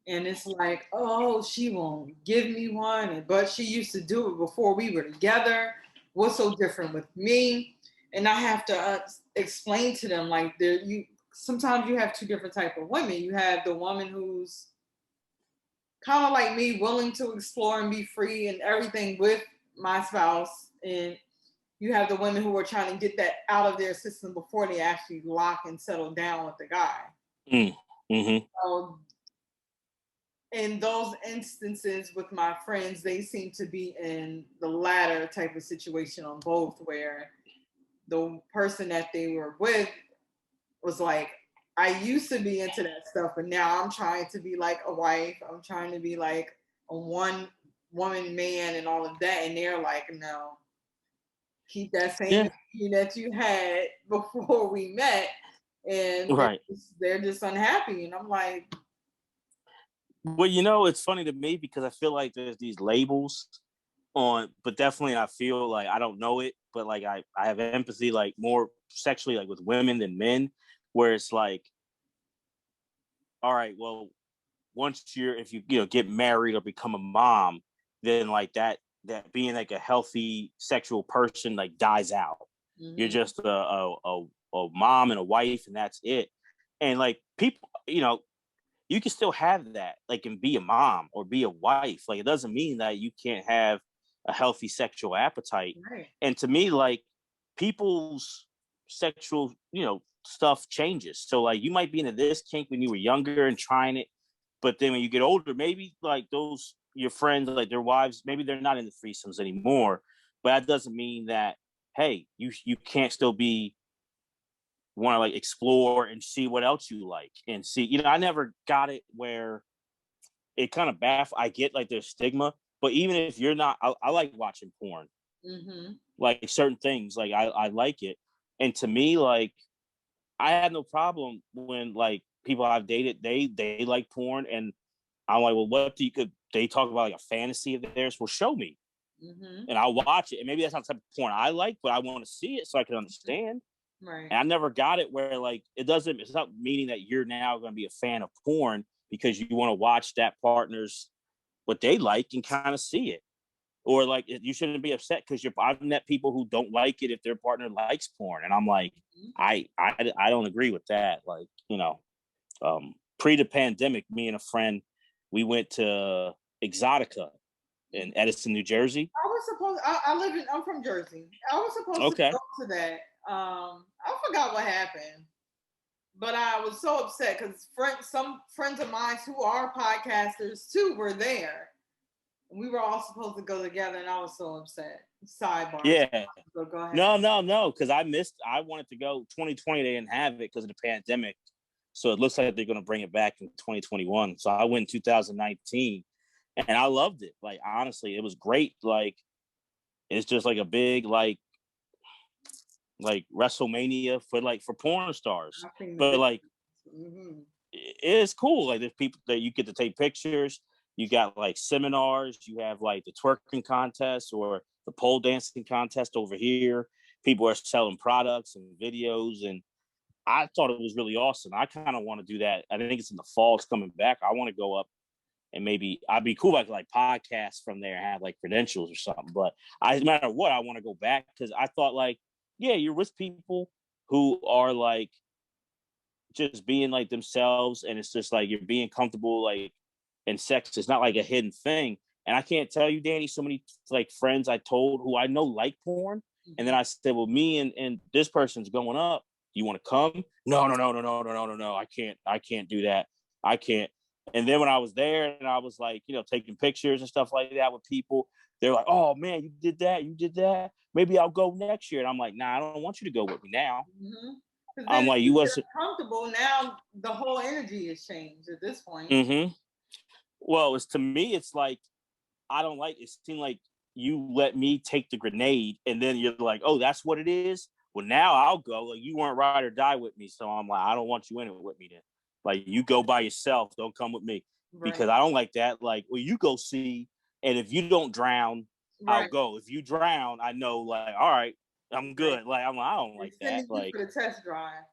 And it's like, oh, she won't give me one, but she used to do it before we were together. What's so different with me? And I have to explain to them, like, sometimes you have two different type of women. You have the woman who's kind of like me, willing to explore and be free and everything with my spouse, and you have the women who are trying to get that out of their system before they actually lock and settle down with the guy. So in those instances with my friends, they seem to be in the latter type of situation on both, where the person that they were with was like, I used to be into that stuff, but now I'm trying to be like a wife. I'm trying to be like a one woman man and all of that. And they're like, no, keep that same that you had before we met. And right. they're just unhappy. And I'm like, Well, it's funny to me because I feel like there's these labels on, but definitely I feel like I don't know it, but like I have empathy like more sexually like with women than men, where it's like, all right, well, once if you get married or become a mom, then like that being like a healthy sexual person like dies out. You're Mm-hmm. just a mom and a wife, and that's it. And like people, you can still have that, like, and be a mom or be a wife. Like, it doesn't mean that you can't have a healthy sexual appetite. Right. And to me, like, people's sexual, stuff changes. So, like, you might be into this kink when you were younger and trying it, but then when you get older, maybe like those your friends, like their wives, maybe they're not into threesomes anymore. But that doesn't mean that, hey, you can't still be want to like explore and see what else you like and see. I never got it where it kind of I get like there's stigma, but even if you're not, I like watching porn. Mm-hmm. Like certain things, like I like it, and to me, like I had no problem when like people I've dated they like porn, and I'm like, well, what do you could they talk about like a fantasy of theirs? Well, show me, Mm-hmm. and I'll watch it. And maybe that's not the type of porn I like, but I want to see it so I can understand. Right. And I never got it where like it's not meaning that you're now going to be a fan of porn because you want to watch that partner's what they like and kind of see it. Or like you shouldn't be upset because I've met people who don't like it if their partner likes porn, and I'm like, Mm-hmm. I don't agree with that. Like, pre the pandemic, me and a friend, we went to Exotica in Edison, New Jersey. I was supposed. I'm from Jersey. I was supposed to Okay. go to that. I forgot what happened, but I was so upset because some friends of mine who are podcasters too were there. We were all supposed to go together, and I was so upset. Sidebar. Yeah. So go ahead. No, because I wanted to go 2020. They didn't have it because of the pandemic. So it looks like they're going to bring it back in 2021. So I went in 2019 and I loved it. Like, honestly, it was great. Like, it's just like a big, like WrestleMania for porn stars. But like, Mm-hmm. it's cool. Like, there's people that you get to take pictures. You got like seminars. You have like the twerking contest or the pole dancing contest over here. People are selling products and videos, and I thought it was really awesome. I kind of want to do that. I think it's in the fall. It's coming back. I want to go up and maybe I'd be cool if I could like podcast from there and have like credentials or something. But no matter what, I want to go back because I thought like, yeah, you're with people who are like just being like themselves, and it's just like you're being comfortable, like, and sex is not like a hidden thing. And I can't tell you, Danie, so many like friends I told who I know like porn, and then I said, well, me and this person's going up. You want to come? No. I can't do that. I can't. And then when I was there and I was like, taking pictures and stuff like that with people, they're like, oh man, you did that. You did that. Maybe I'll go next year. And I'm like, nah, I don't want you to go with me now. Mm-hmm. I'm Then like, you you get wasn't. comfortable. Now the whole energy has changed at this point. Mm-hmm. Well, it's to me, it's like I don't like it. Seemed like you let me take the grenade, and then you're like, "Oh, that's what it is." Well, now I'll go. Like, you weren't ride or die with me, so I'm like, I don't want you in it with me. Then, like, you go by yourself. Don't come with me Right. because I don't like that. Like, well, you go see, and if you don't drown, I'll Right. go. If you drown, I know. Like, all right, I'm good. Like, I don't like that. Sending you Like, for the test drive.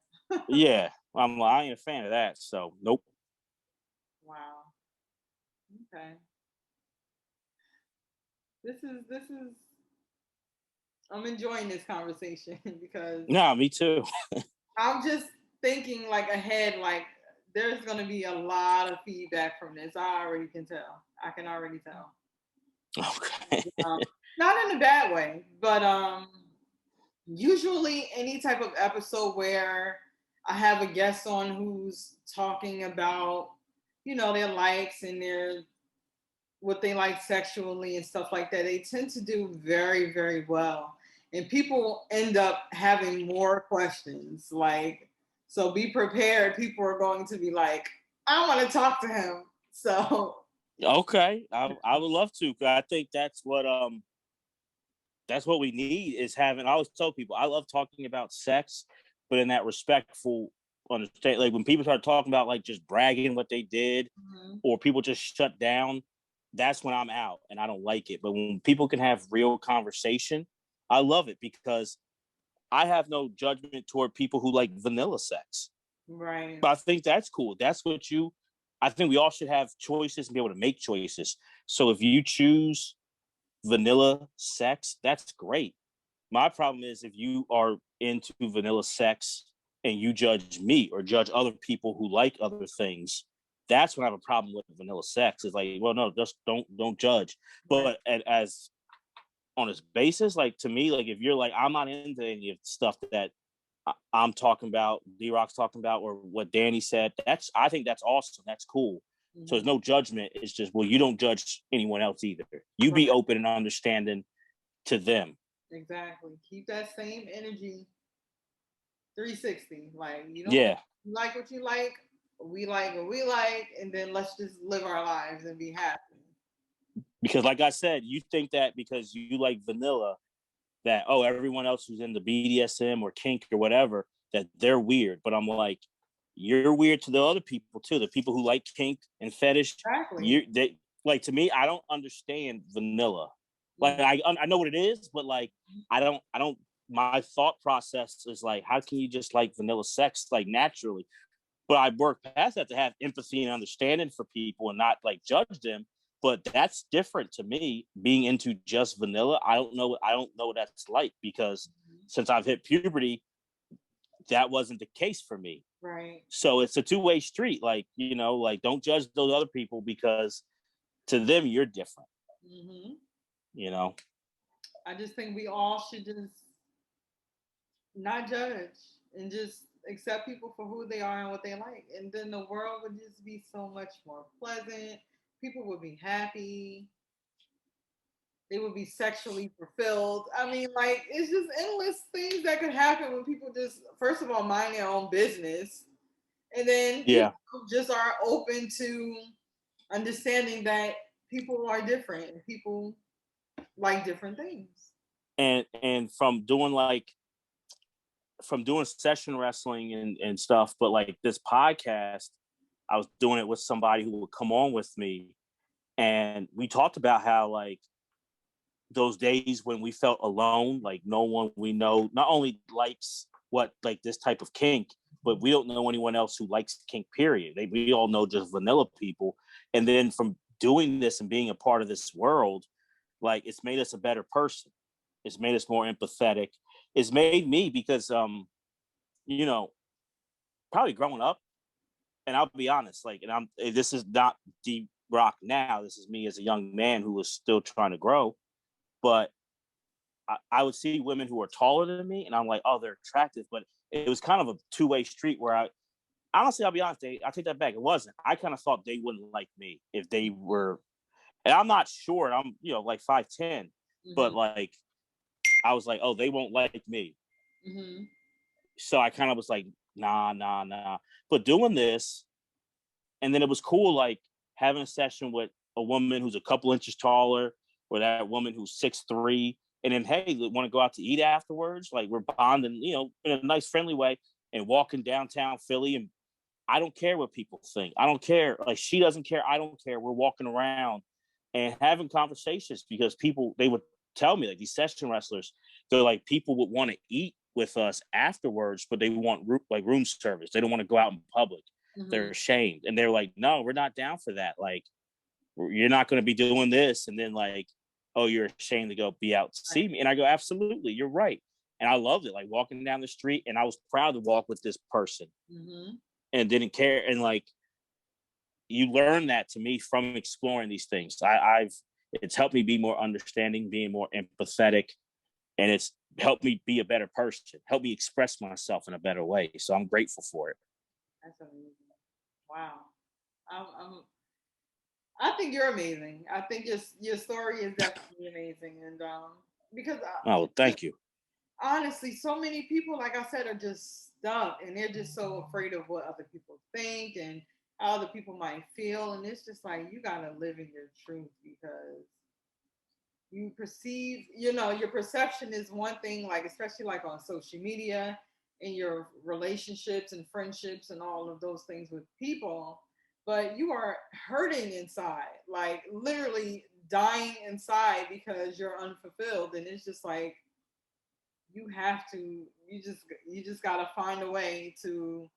yeah, I'm like, I ain't a fan of that. So, nope. Wow. Okay. This is I'm enjoying this conversation because No, me too. I'm just thinking like ahead, like there's gonna be a lot of feedback from this. I already can tell. I can already tell. Okay. Um, Not in a bad way, but usually any type of episode where I have a guest on who's talking about, their likes and their what they like sexually and stuff like that, they tend to do very, very well. And people end up having more questions. Like, so be prepared. People are going to be like, I want to talk to him. So Okay, I would love to. 'Cause I think that's what we need is having. I always tell people I love talking about sex, but in that respectful understand. Like when people start talking about like just bragging what they did, or people just shut down, that's when I'm out and I don't like it. But when people can have real conversation, I love it because I have no judgment toward people who like vanilla sex. Right. But I think that's cool. That's what you. I think we all should have choices and be able to make choices. So if you choose vanilla sex, that's great. My problem is if you are into vanilla sex and you judge me or judge other people who like other things, that's when I have a problem with vanilla sex. It's like, well, no, just don't judge. Right. But as on its basis, like to me, like if you're like, I'm not into any of the stuff that I'm talking about, D-Rock's talking about, or what Danie said, I think that's awesome. That's cool. So there's no judgment. It's just, well, you don't judge anyone else either. You be open and understanding to them. Exactly. Keep that same energy 360. Like you don't Yeah. like what you like, we like what we like, and then let's just live our lives and be happy. Because like I said, you think that because you like vanilla, that, oh, everyone else who's in the BDSM or kink or whatever, that they're weird. But I'm like, you're weird to the other people too. The people who like kink and fetish, Exactly. they like, to me, I don't understand vanilla. Like I know what it is, but like I don't my thought process is like, how can you just like vanilla sex like naturally? But I work past that to have empathy and understanding for people and not like judge them. But that's different to me. Being into just vanilla, I don't know. I don't know what that's like because since I've hit puberty, that wasn't the case for me. Right. So it's a two-way street. Like, like don't judge those other people because to them you're different. You know. I just think we all should just not judge and just accept people for who they are and what they like. And then the world would just be so much more pleasant. People would be happy. They would be sexually fulfilled. I mean, like, it's just endless things that could happen when people just, first of all, mind their own business. And then, Yeah. just are open to understanding that people are different and people like different things. And from doing session wrestling and stuff, but like this podcast, I was doing it with somebody who would come on with me, and we talked about how like those days when we felt alone, like no one we know not only likes what like this type of kink, but we don't know anyone else who likes kink. Period. We all know just vanilla people, and then from doing this and being a part of this world, like it's made us a better person. It's made us more empathetic. It's made me because you know, probably growing up, and I'll be honest, like, and this is not D-Rock now. This is me as a young man who was still trying to grow. But I would see women who are taller than me, and I'm like, oh, they're attractive. But it was kind of a two-way street where honestly, I'll be honest, I take that back. It wasn't. I kind of thought they wouldn't like me if they were, and I'm not short. I'm, like 5'10", but like, I was like, oh, they won't like me. So I kind of was like, nah. But doing this, and then it was cool, like having a session with a woman who's a couple inches taller, or that woman who's 6'3", and then hey, want to go out to eat afterwards? Like we're bonding, in a nice, friendly way, and walking downtown Philly, and I don't care what people think. I don't care. Like she doesn't care. I don't care. We're walking around and having conversations because people they would tell me like these session wrestlers, they're like people would want to eat with us afterwards, but they want like room service. They don't want to go out in public. They're ashamed, and they're like, no, we're not down for that. Like you're not going to be doing this, and then like, oh, you're ashamed to go be out to see me, and I go, absolutely, you're right. And I loved it, like walking down the street, and I was proud to walk with this person, and didn't care. And like, you learn that to me from exploring these things. It's helped me be more understanding, being more empathetic, and it's helped me be a better person, help me express myself in a better way. So I'm grateful for it. That's amazing. Wow. I'm I think you're amazing. I think your story is definitely amazing, and because Oh, thank you. honestly, so many people, like I said, are just stuck, and they're just so afraid of what other people think and how other people might feel, and it's just like you gotta live in your truth because you perceive, your perception is one thing, like especially like on social media. in your relationships and friendships and all of those things with people, but you are hurting inside, like literally dying inside because you're unfulfilled. And it's just like you have to, you just got to find a way to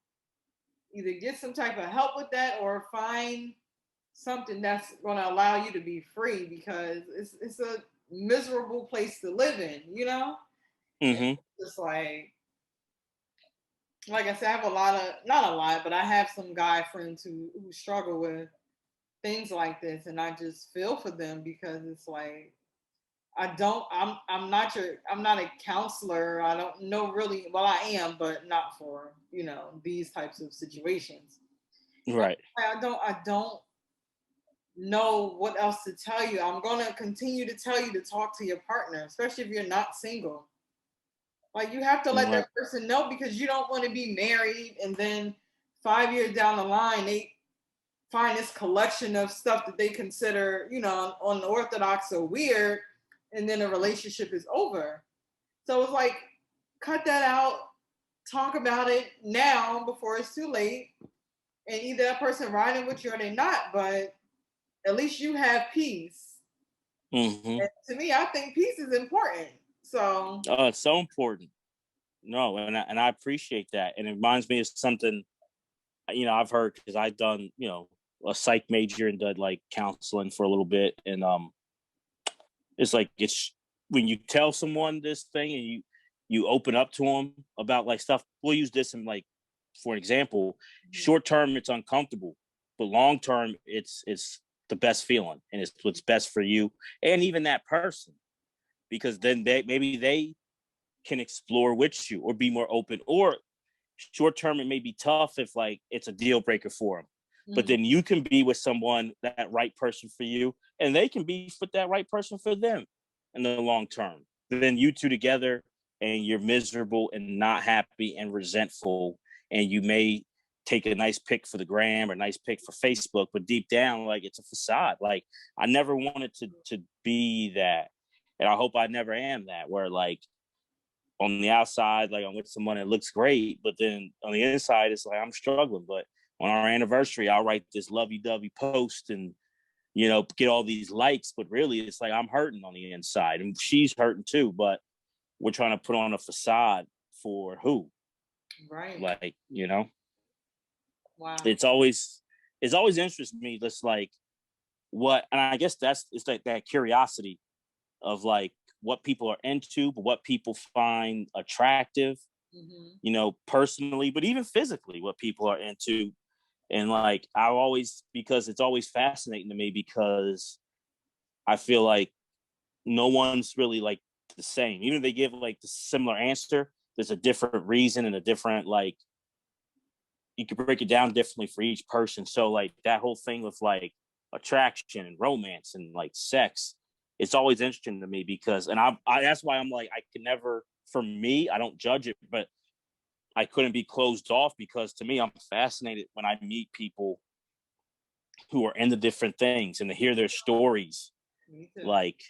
either get some type of help with that or find something that's going to allow you to be free, because it's a miserable place to live in, you know? And Mm-hmm. just like I said, I have a lot of, not a lot, but I have some guy friends who struggle with things like this, and I just feel for them, because it's like I'm not a counselor. I don't know really, well I am, but not for, these types of situations. Right. I don't know what else to tell you. I'm gonna continue to tell you to talk to your partner, especially if you're not single. Like you have to let Right. that person know, because you don't want to be married and then 5 years down the line they find this collection of stuff that they consider, unorthodox or weird, and then a relationship is over. So it's like, cut that out, talk about it now before it's too late, and either that person riding with you or they not, but at least you have peace. Mm-hmm. And to me, I think peace is important. So Oh, it's so important. No, and I appreciate that, and it reminds me of something I've heard, because I've done a psych major and did like counseling for a little bit, and it's like it's when you tell someone this thing and you open up to them about like stuff. We'll use this in like for an example. Short term, it's uncomfortable, but long term, it's the best feeling, and it's what's best for you and even that person, because then they can explore with you or be more open. Or short term, it may be tough if like it's a deal breaker for them, but mhm, then you can be with someone, that right person for you, and they can be with that right person for them in the long term. Then you two together, and you're miserable and not happy and resentful, and you may take a nice pic for the gram or nice pic for Facebook, but deep down, like it's a facade. Like I never wanted to be that, and I hope I never am that. Where like on the outside, like I'm with someone that looks great, but then on the inside, it's like I'm struggling. But on our anniversary, I'll write this lovey-dovey post and get all these likes, but really, it's like I'm hurting on the inside, and she's hurting too. But we're trying to put on a facade for who? right. Like Wow. it's always interested me. Just like what, and I guess it's like that curiosity of like what people are into, but what people find attractive, Hmm. personally, but even physically, what people are into. And like because it's always fascinating to me, because I feel like no one's really like the same. Even if they give like the similar answer, there's a different reason and a different, like, you could break it down differently for each person. So like that whole thing with like attraction and romance and like sex, it's always interesting to me, because, and I that's why I'm like, I can never, for me, I don't judge it, but I couldn't be closed off, because to me, I'm fascinated when I meet people who are into different things and to hear their stories. Me too. Like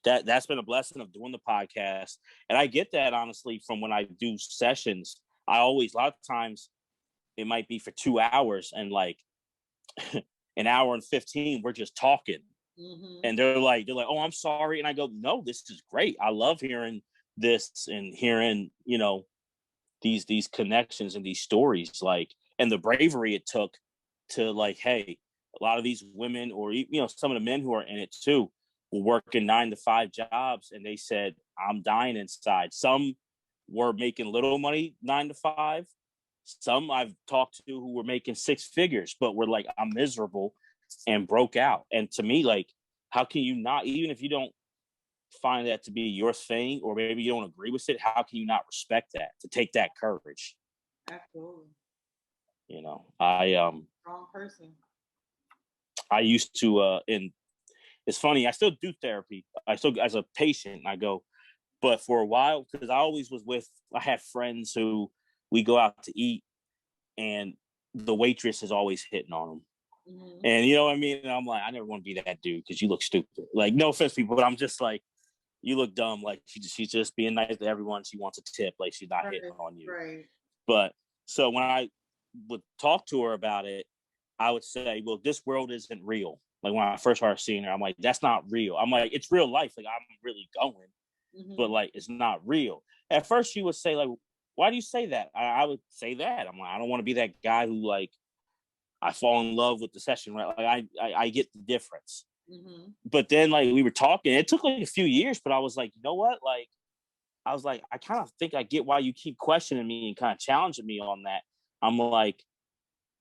that's been a blessing of doing the podcast. And I get that honestly from when I do sessions. I always, a lot of times it might be for 2 hours, and like an hour and 15, we're just talking. Hmm. And they're like, oh, I'm sorry. And I go, no, this is great. I love hearing this and hearing, these connections and these stories, like, and the bravery it took to like, hey, a lot of these women, or some of the men who are in it too, were working 9 to 5 jobs, and they said, I'm dying inside. Some were making little money 9 to 5. Some I've talked to who were making 6 figures, but were like, I'm miserable and broke out. And to me, like, how can you not, even if you don't find that to be your thing, or maybe you don't agree with it, how can you not respect that, to take that courage? Absolutely. I Wrong person. I used to and it's funny, I still do therapy. I still, as a patient, I go, but for a while, because I had friends who, we go out to eat, and the waitress is always hitting on them. Hmm. And you know what I mean? And I'm like, I never want to be that dude, because you look stupid. Like, no offense, people, but I'm just like, you look dumb. Like she's just being nice to everyone. She wants a tip. Like she's not Right, hitting on you. right. But so when I would talk to her about it, I would say, well, this world isn't real. Like when I first started seeing her, I'm like, that's not real. I'm like, it's real life. Like I'm really going, but like, it's not real. At first she would say like, why do you say that? I would say that. I'm like, I don't want to be that guy who like, I fall in love with the session, right? Like I get the difference. But then like we were talking, it took like a few years, but I was like, you know what? Like, I was like, I kind of think I get why you keep questioning me and kind of challenging me on that. I'm like,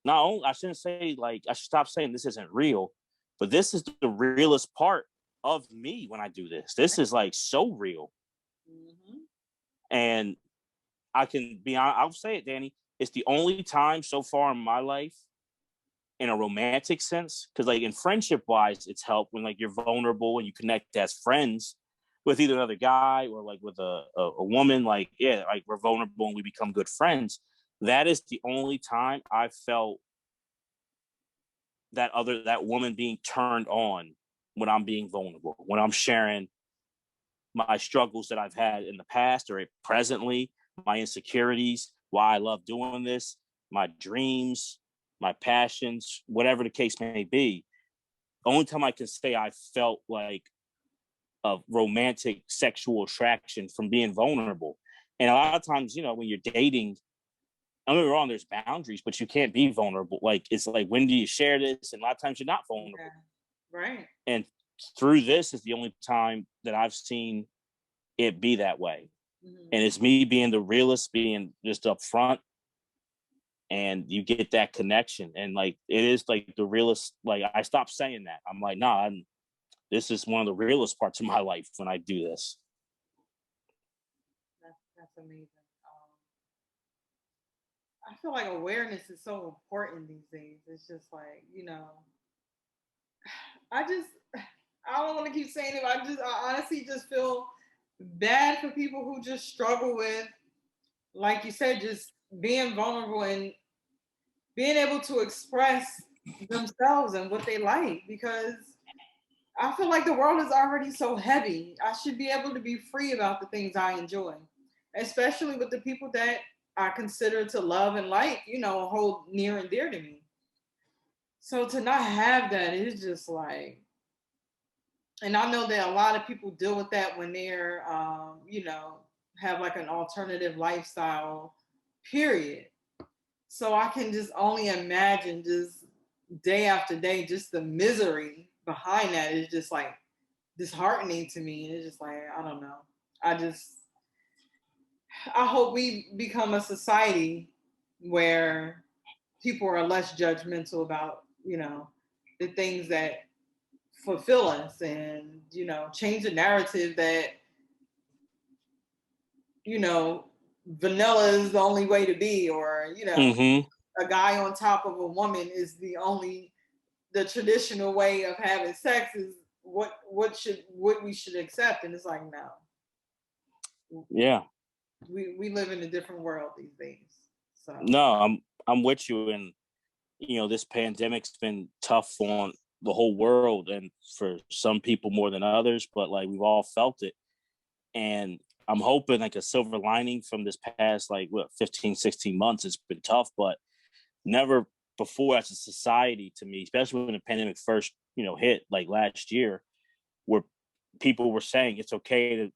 not only I shouldn't say like I should stop saying this isn't real, but this is the realest part of me when I do this. This is like so real. And I can be honest, I'll say it, Danie. It's the only time so far in my life in a romantic sense, because like in friendship wise, it's helped when like you're vulnerable and you connect as friends with either another guy or like with a woman, like, yeah, like we're vulnerable and we become good friends. That is the only time I felt that woman being turned on when I'm being vulnerable, when I'm sharing my struggles that I've had in the past or presently, my insecurities, why I love doing this, my dreams, my passions, whatever the case may be. Only time I can say I felt like a romantic sexual attraction from being vulnerable. And a lot of times, you know, when you're dating, I'm not wrong, there's boundaries, but you can't be vulnerable. Like, it's like, when do you share this? And a lot of times you're not vulnerable. Yeah. Right. And through this is the only time that I've seen it be that way. And it's me being the realist, being just upfront, and you get that connection. And like, it is like the realest, like I stopped saying that. I'm like, nah, this is one of the realest parts of my life when I do this. That's amazing. I feel like awareness is so important these days. It's just like, I just, I don't want to keep saying it, but I honestly just feel bad for people who just struggle with, like you said, just being vulnerable and being able to express themselves and what they like, because I feel like the world is already so heavy. I should be able to be free about the things I enjoy, especially with the people that I consider to love and like, hold near and dear to me. So to not have that is just like, and I know that a lot of people deal with that when they're, have like an alternative lifestyle, period. So I can just only imagine just day after day, just the misery behind that is just like disheartening to me. And it's just like, I don't know. I just, I hope we become a society where people are less judgmental about, the things that fulfill us, and, change the narrative that, you know, vanilla is the only way to be, or, a guy on top of a woman is the traditional way of having sex is what we should accept. And it's like, no. Yeah. We live in a different world these days. So No, I'm with you. And this pandemic's been tough on the whole world, and for some people more than others, but like we've all felt it. And I'm hoping like a silver lining from this past, like, 15, 16 months. It's been tough, but never before as a society, to me, especially when the pandemic first, hit like last year, where people were saying it's okay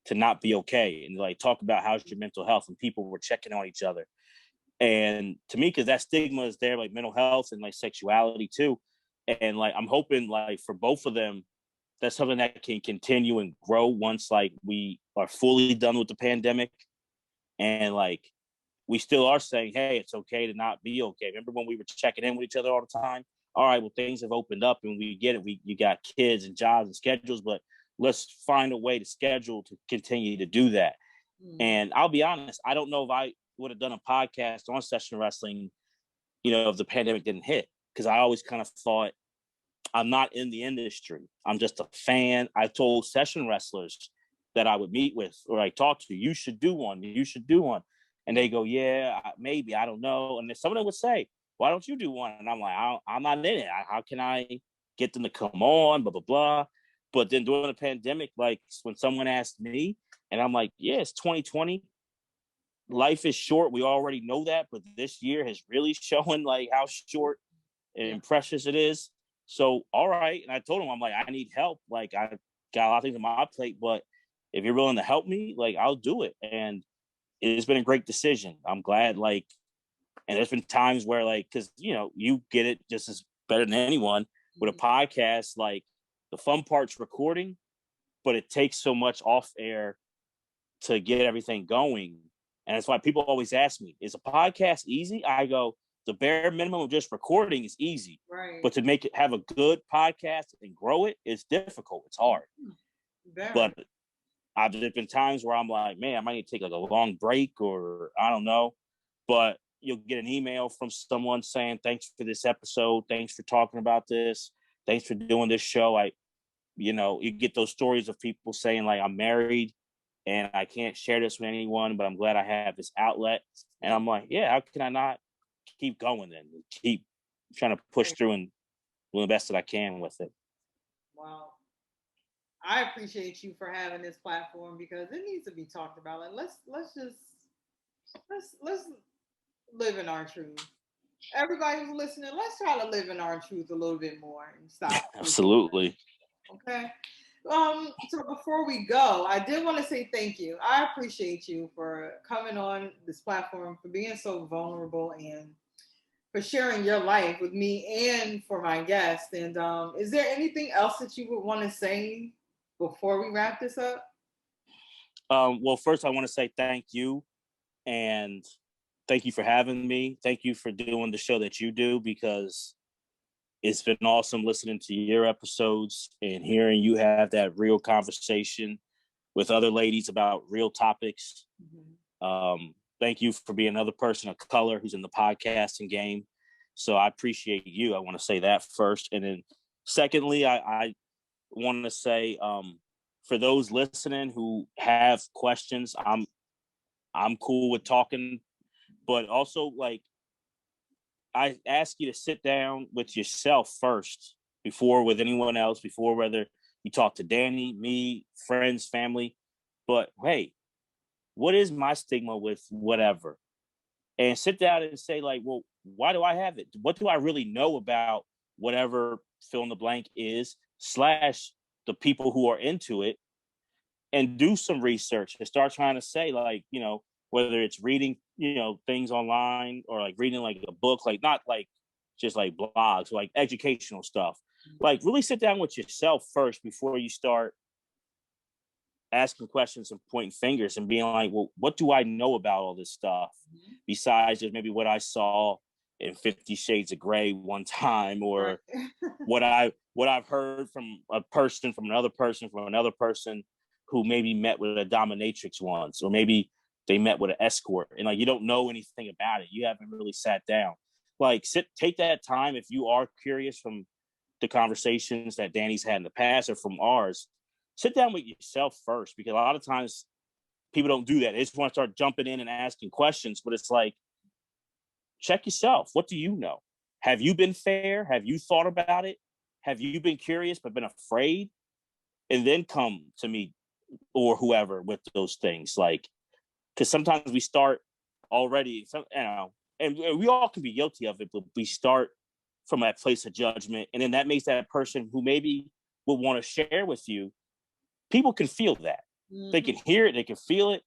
to not be okay, and like talk about how's your mental health, and people were checking on each other. And to me, because that stigma is there, like mental health and like sexuality too. And like, I'm hoping like for both of them, that's something that can continue and grow once like we are fully done with the pandemic. And like, we still are saying, hey, it's okay to not be okay. Remember when we were checking in with each other all the time? All right, well, things have opened up and we get it. You got kids and jobs and schedules, but let's find a way to schedule to continue to do that. And I'll be honest, I don't know if I would have done a podcast on session wrestling, if the pandemic didn't hit, because I always kind of thought, I'm not in the industry. I'm just a fan. I told session wrestlers that I would meet with or I talk to, you should do one. You should do one. And they go, yeah, maybe, I don't know. And then someone would say, why don't you do one? And I'm like, I'm not in it. How can I get them to come on? Blah, blah, blah. But then during the pandemic, like when someone asked me, and I'm like, yeah, it's 2020. Life is short. We already know that, but this year has really shown like how short Yeah. and precious it is. So, all right. And I told him, I'm like, I need help. Like, I got a lot of things on my plate, but if you're willing to help me, like, I'll do it. And it's been a great decision. I'm glad, like, and there's been times where, like, because, you know, you get it just as better than anyone with a podcast, like, the fun part's recording, but it takes so much off air to get everything going. And that's why people always ask me, is a podcast easy? I go, the bare minimum of just recording is easy. Right. But to make it have a good podcast and grow it, it's difficult. It's hard. Very. But there's been times where I'm like, man, I might need to take like a long break or I don't know. But you'll get an email from someone saying, thanks for this episode. Thanks for talking about this. Thanks for doing this show. You get those stories of people saying like, I'm married and I can't share this with anyone, but I'm glad I have this outlet. And I'm like, yeah, how can I not keep going then? Keep trying to push through and do the best that I can with it. Wow. I appreciate you for having this platform because it needs to be talked about. And let's live in our truth. Everybody who's listening, let's try to live in our truth a little bit more and stop. Absolutely. Okay. So before we go, I did want to say thank you. I appreciate you for coming on this platform, for being so vulnerable and for sharing your life with me and for my guest. And is there anything else that you would want to say before we wrap this up? Well, first I want to say thank you, and thank you for having me. Thank you for doing the show that you do, because it's been awesome listening to your episodes and hearing you have that real conversation with other ladies about real topics. Thank you for being another person of color who's in the podcasting game. So I appreciate you. I want to say that first. And then secondly, I want to say, for those listening who have questions, I'm cool with talking, but also like I ask you to sit down with yourself first before with anyone else, before whether you talk to Danie, me, friends, family. But hey, what is my stigma with whatever? And sit down and say, like, well, why do I have it? What do I really know about whatever fill in the blank is, slash the people who are into it, and do some research and start trying to say, like, whether it's reading, things online or like reading like a book, like not like just like blogs, like educational stuff. Like really sit down with yourself first before you start asking questions and pointing fingers and being like, well, what do I know about all this stuff besides just maybe what I saw in 50 Shades of Grey one time, or what I've heard from a person, from another person, from another person who maybe met with a dominatrix once, or maybe they met with an escort, and like you don't know anything about it. You haven't really sat down. Like take that time if you are curious from the conversations that Danie's had in the past or from ours. Sit down with yourself first, because a lot of times people don't do that. They just want to start jumping in and asking questions, but it's like, check yourself. What do you know? Have you been fair? Have you thought about it? Have you been curious but been afraid? And then come to me or whoever with those things. Like, because sometimes we start already, and we all can be guilty of it, but we start from that place of judgment. And then that makes that person who maybe will want to share with you, people can feel that. They can hear it, they can feel it,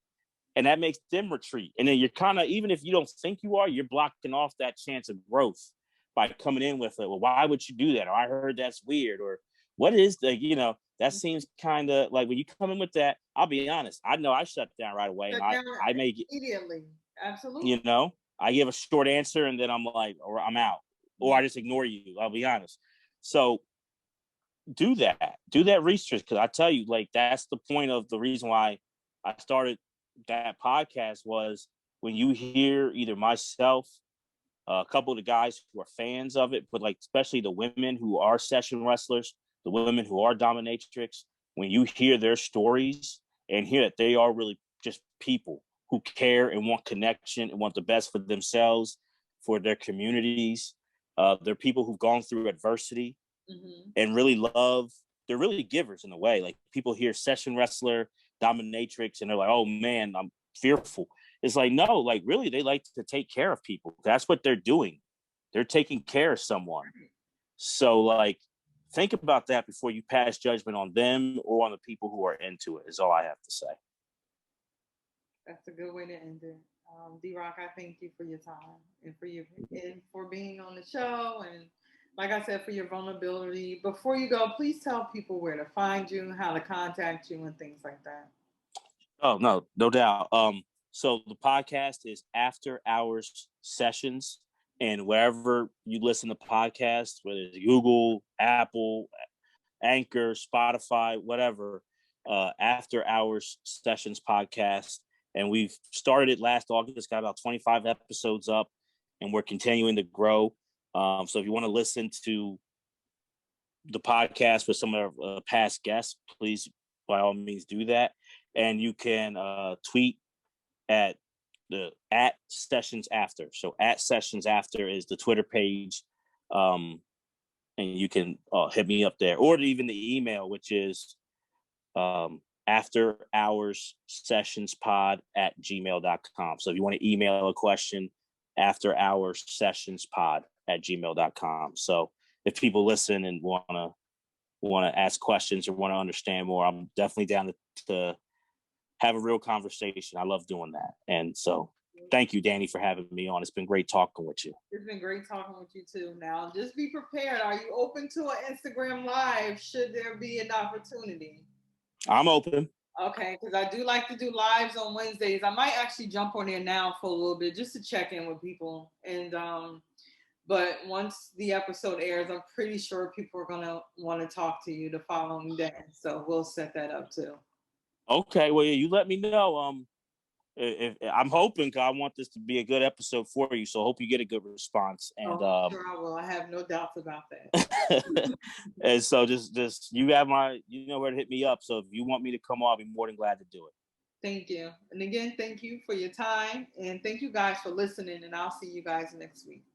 and that makes them retreat. And then you're kind of, even if you don't think you are, you're blocking off that chance of growth by coming in with it. Well, why would you do that? Or I heard that's weird. Or what is that seems kind of like, when you come in with that, I'll be honest, I know I shut down right away. And I may get immediately. Absolutely. I give a short answer and then I'm like, or I'm out, or I just ignore you. I'll be honest. So do that research, because I tell you, like, that's the point of the reason why I started that podcast, was when you hear either myself, a couple of the guys who are fans of it, but like especially the women who are session wrestlers, the women who are dominatrix, when you hear their stories and hear that they are really just people who care and want connection and want the best for themselves, for their communities, they're people who've gone through adversity and really love they're really givers in a way. Like people hear session wrestler, dominatrix, and they're like, oh man, I'm fearful. It's like, no, like really, they like to take care of people. That's what they're doing. They're taking care of someone. So like, think about that before you pass judgment on them or on the people who are into it, is all I have to say. That's a good way to end it. D-Rock, I thank you for your time and for being on the show, and like I said, for your vulnerability. Before you go, please tell people where to find you, how to contact you, and things like that. Oh no, no doubt. So the podcast is After Hours Sessions, and wherever you listen to podcasts, whether it's Google, Apple, Anchor, Spotify, whatever, After Hours Sessions podcast. And we've started it last August, got about 25 episodes up, and we're continuing to grow. So if you want to listen to the podcast with some of our past guests, please, by all means, do that. And you can tweet at Sessions After. So at Sessions After is the Twitter page. And you can hit me up there, or even the email, which is After Hours Sessions Pod at gmail.com. So if you want to email a question, After Hours Sessions Pod at gmail.com. So if people listen and want to ask questions or want to understand more, I'm definitely down to have a real conversation. I love doing that. And so thank you, Danie, for having me on. It's been great talking with you. It's been great talking with you too. Now, just be prepared. Are you open to an Instagram live should there be an opportunity? I'm open. Okay, because I do like to do lives on Wednesdays. I might actually jump on there now for a little bit just to check in with people. And but once the episode airs, I'm pretty sure people are gonna want to talk to you the following day. So we'll set that up too. Okay, well, yeah, you let me know. If I'm hoping, cause I want this to be a good episode for you, so I hope you get a good response. And I'm sure I will. I have no doubts about that. and so just you have you know where to hit me up. So if you want me to come on, I'll be more than glad to do it. Thank you. And again, thank you for your time, and thank you guys for listening, and I'll see you guys next week.